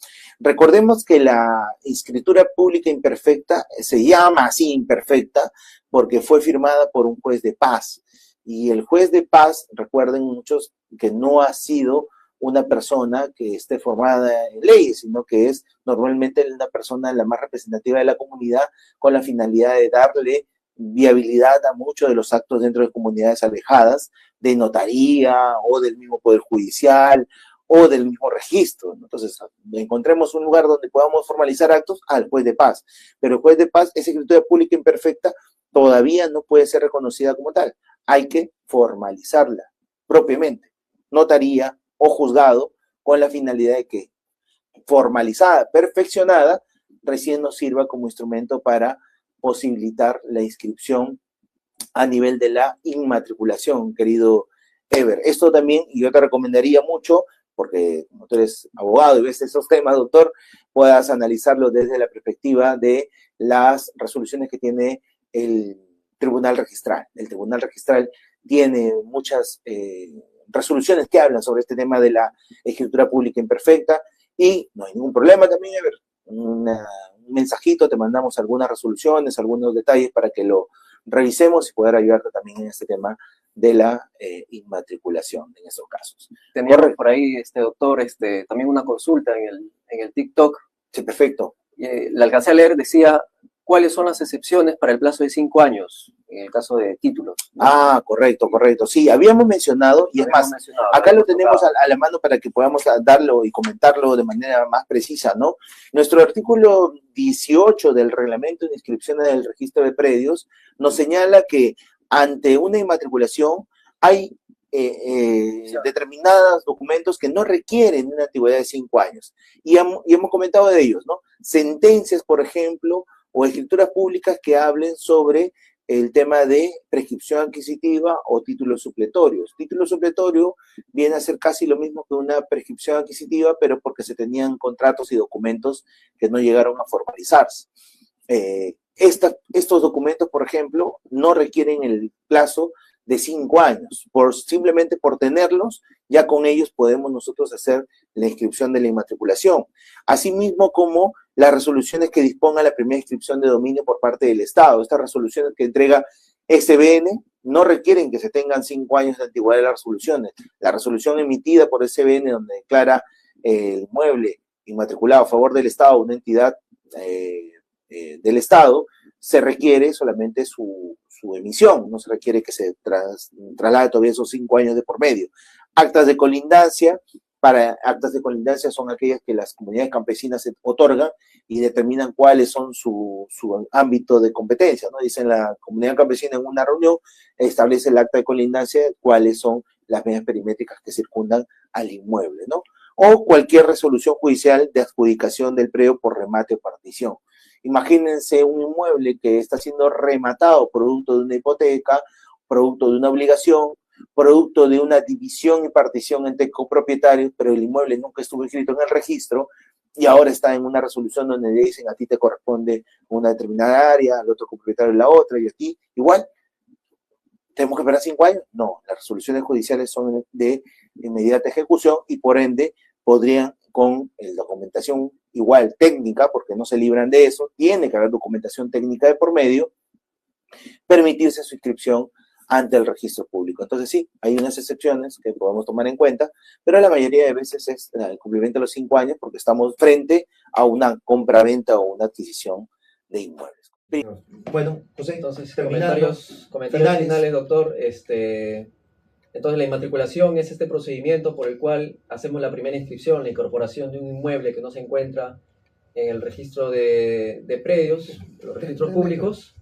Recordemos que la escritura pública imperfecta se llama así imperfecta porque fue firmada por un juez de paz. Y el juez de paz, recuerden muchos, que no ha sido una persona que esté formada en leyes, sino que es normalmente una persona la más representativa de la comunidad con la finalidad de darle viabilidad a muchos de los actos dentro de comunidades alejadas, de notaría o del mismo Poder Judicial o del mismo registro. Entonces, encontremos un lugar donde podamos formalizar actos al juez de paz. Pero el juez de paz, esa escritura pública imperfecta, todavía no puede ser reconocida como tal. Hay que formalizarla propiamente. Notaría o juzgado, con la finalidad de que, formalizada, perfeccionada, recién nos sirva como instrumento para posibilitar la inscripción a nivel de la inmatriculación, querido Ever. Esto también, y yo te recomendaría mucho, porque como tú eres abogado y ves esos temas, doctor, puedas analizarlo desde la perspectiva de las resoluciones que tiene el Tribunal Registral. El Tribunal Registral tiene muchas resoluciones que hablan sobre este tema de la escritura pública imperfecta y no hay ningún problema también, Ever. Un mensajito, te mandamos algunas resoluciones, algunos detalles para que lo revisemos y poder ayudarte también en este tema de la inmatriculación en esos casos. Teníamos por ahí, doctor, también una consulta en el TikTok. Sí, perfecto. La alcancé a leer, decía, ¿cuáles son las excepciones para el plazo de 5 años en el caso de títulos? Ah, correcto. Sí, habíamos mencionado, y es más, acá lo tenemos a la mano para que podamos darlo y comentarlo de manera más precisa, ¿no? Nuestro artículo 18 del reglamento de inscripciones del registro de predios nos señala que ante una inmatriculación hay determinados documentos que no requieren una antigüedad de 5 años. Y hemos comentado de ellos, ¿no? Sentencias, por ejemplo, o escrituras públicas que hablen sobre el tema de prescripción adquisitiva o títulos supletorios. Título supletorio viene a ser casi lo mismo que una prescripción adquisitiva, pero porque se tenían contratos y documentos que no llegaron a formalizarse. Estos documentos, por ejemplo, no requieren el plazo de 5 años. Simplemente por tenerlos, ya con ellos podemos nosotros hacer la inscripción de la inmatriculación. Asimismo como las resoluciones que dispongan la primera inscripción de dominio por parte del Estado. Estas resoluciones que entrega SBN no requieren que se tengan 5 años de antigüedad de las resoluciones. La resolución emitida por SBN donde declara el inmueble inmatriculado a favor del Estado, una entidad del Estado, se requiere solamente su emisión, no se requiere que se traslade todavía esos 5 años de por medio. Actas de colindancia, para actas de colindancia son aquellas que las comunidades campesinas otorgan y determinan cuáles son su ámbito de competencia, ¿no? Dicen la comunidad campesina en una reunión, establece el acta de colindancia, cuáles son las medidas perimétricas que circundan al inmueble, ¿no? O cualquier resolución judicial de adjudicación del predio por remate o partición. Imagínense un inmueble que está siendo rematado producto de una hipoteca, producto de una obligación, producto de una división y partición entre copropietarios, pero el inmueble nunca estuvo inscrito en el registro y ahora está en una resolución donde le dicen a ti te corresponde una determinada área, al otro copropietario la otra y a ti igual. ¿Tenemos que esperar 5 años? No, las resoluciones judiciales son de inmediata ejecución y por ende podrían, con la documentación igual técnica, porque no se libran de eso, tiene que haber documentación técnica de por medio, permitirse su inscripción ante el registro público. Entonces sí, hay unas excepciones que podemos tomar en cuenta, pero la mayoría de veces es el cumplimiento de los 5 años porque estamos frente a una compra-venta o una adquisición de inmuebles. Bueno, José, entonces comentarios finales, doctor. Entonces la inmatriculación es este procedimiento por el cual hacemos la primera inscripción, la incorporación de un inmueble que no se encuentra en el registro de predios, los registros públicos,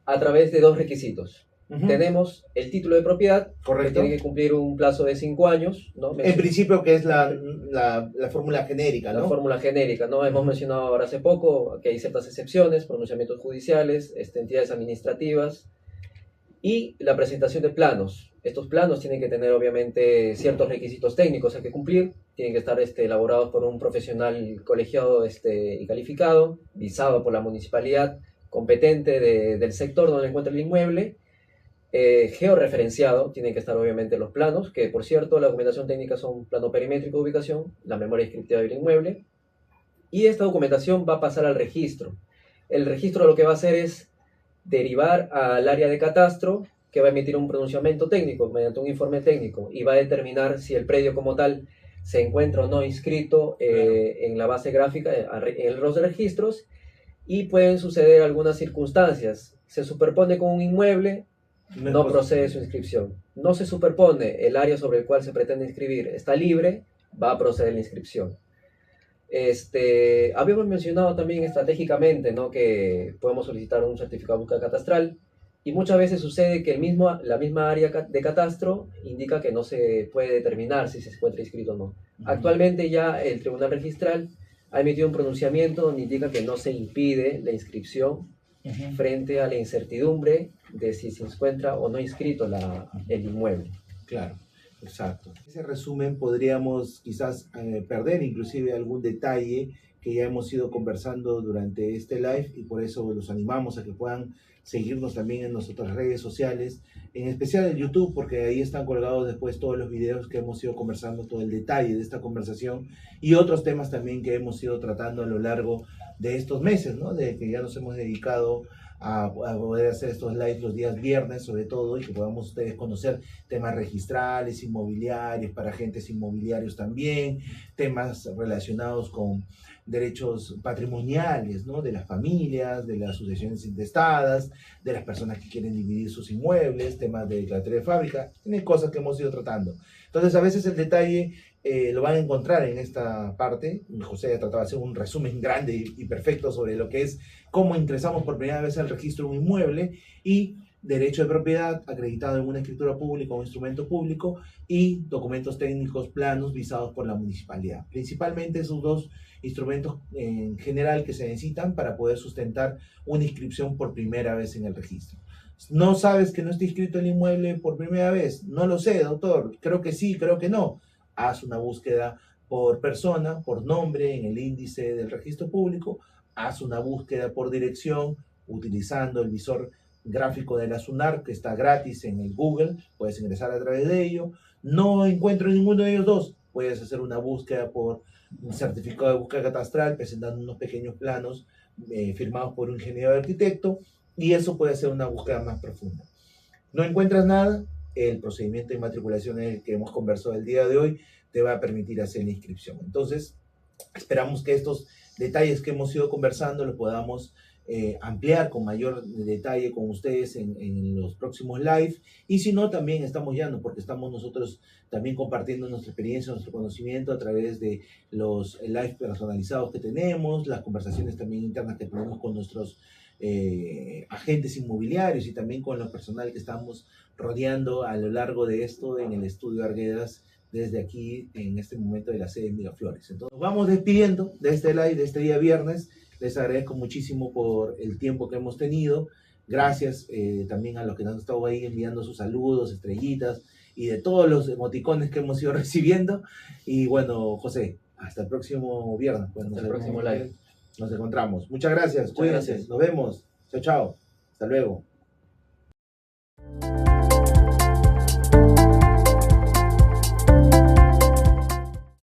A través de 2 requisitos. Tenemos el título de propiedad, correcto, que tiene que cumplir un plazo de 5 años, ¿no? En principio, que es la fórmula genérica, ¿no? La fórmula genérica, ¿no? Hemos mencionado ahora hace poco que hay ciertas excepciones, pronunciamientos judiciales, entidades administrativas y la presentación de planos. Estos planos tienen que tener, obviamente, ciertos requisitos técnicos a que cumplir, tienen que estar elaborados por un profesional colegiado y calificado, visado por la municipalidad competente del sector donde se encuentra el inmueble, georreferenciado, tienen que estar obviamente los planos, que por cierto la documentación técnica son plano perimétrico de ubicación, la memoria descriptiva del inmueble, y esta documentación va a pasar al registro. El registro lo que va a hacer es derivar al área de catastro, que va a emitir un pronunciamiento técnico mediante un informe técnico y va a determinar si el predio como tal se encuentra o no inscrito en la base gráfica, en los registros, y pueden suceder algunas circunstancias. Se superpone con un inmueble, no procede su inscripción. No se superpone, el área sobre el cual se pretende inscribir está libre, va a proceder la inscripción. Habíamos mencionado también estratégicamente, ¿no?, que podemos solicitar un certificado de búsqueda catastral, y muchas veces sucede que la misma área de catastro indica que no se puede determinar si se encuentra inscrito o no. Actualmente ya el Tribunal Registral ha emitido un pronunciamiento donde indica que no se impide la inscripción frente a la incertidumbre de si se encuentra o no inscrito el inmueble. Claro, exacto. En ese resumen podríamos quizás perder inclusive algún detalle que ya hemos ido conversando durante este live, y por eso los animamos a que puedan seguirnos también en nuestras redes sociales, en especial en YouTube, porque ahí están colgados después todos los videos que hemos ido conversando, todo el detalle de esta conversación y otros temas también que hemos ido tratando a lo largo de estos meses, ¿no? De que ya nos hemos dedicado a poder hacer estos lives los días viernes, sobre todo, y que podamos ustedes conocer temas registrales, inmobiliarios, para agentes inmobiliarios también, temas relacionados con derechos patrimoniales, ¿no?, de las familias, de las sucesiones intestadas, de las personas que quieren dividir sus inmuebles, temas de declaratoria de fábrica, tienen cosas que hemos ido tratando. Entonces, a veces el detalle lo van a encontrar en esta parte. José ha tratado de hacer un resumen grande y perfecto sobre lo que es cómo ingresamos por primera vez al registro de un inmueble y derecho de propiedad acreditado en una escritura pública o un instrumento público y documentos técnicos, planos visados por la municipalidad. Principalmente esos 2 instrumentos en general que se necesitan para poder sustentar una inscripción por primera vez en el registro. ¿No sabes que no está inscrito el inmueble por primera vez? No lo sé, doctor. Creo que sí, creo que no. Haz una búsqueda por persona, por nombre en el índice del registro público. Haz una búsqueda por dirección utilizando el visor gráfico de la SUNAR, que está gratis en el Google. Puedes ingresar a través de ello. No encuentro ninguno de ellos 2. Puedes hacer una búsqueda por un certificado de búsqueda catastral presentando unos pequeños planos firmados por un ingeniero de arquitecto, y eso puede ser una búsqueda más profunda. ¿No encuentras nada? El procedimiento de matriculación en el que hemos conversado el día de hoy te va a permitir hacer la inscripción. Entonces, esperamos que estos detalles que hemos ido conversando los podamos ampliar con mayor detalle con ustedes en los próximos live, y si no, también estamos guiando, porque estamos nosotros también compartiendo nuestra experiencia, nuestro conocimiento a través de los live personalizados que tenemos, las conversaciones también internas que tenemos con nuestros agentes inmobiliarios y también con lo personal que estamos rodeando a lo largo de esto en el estudio Arguedas desde aquí en este momento de la sede de Miraflores. Entonces nos vamos despidiendo de este live de este día viernes. Les agradezco muchísimo por el tiempo que hemos tenido. Gracias también a los que nos han estado ahí enviando sus saludos, estrellitas y de todos los emoticones que hemos ido recibiendo. Y bueno, José, hasta el próximo viernes. Pues, hasta el próximo live. Nos encontramos. Muchas gracias. Cuídense. Nos vemos. Chao, chao. Hasta luego.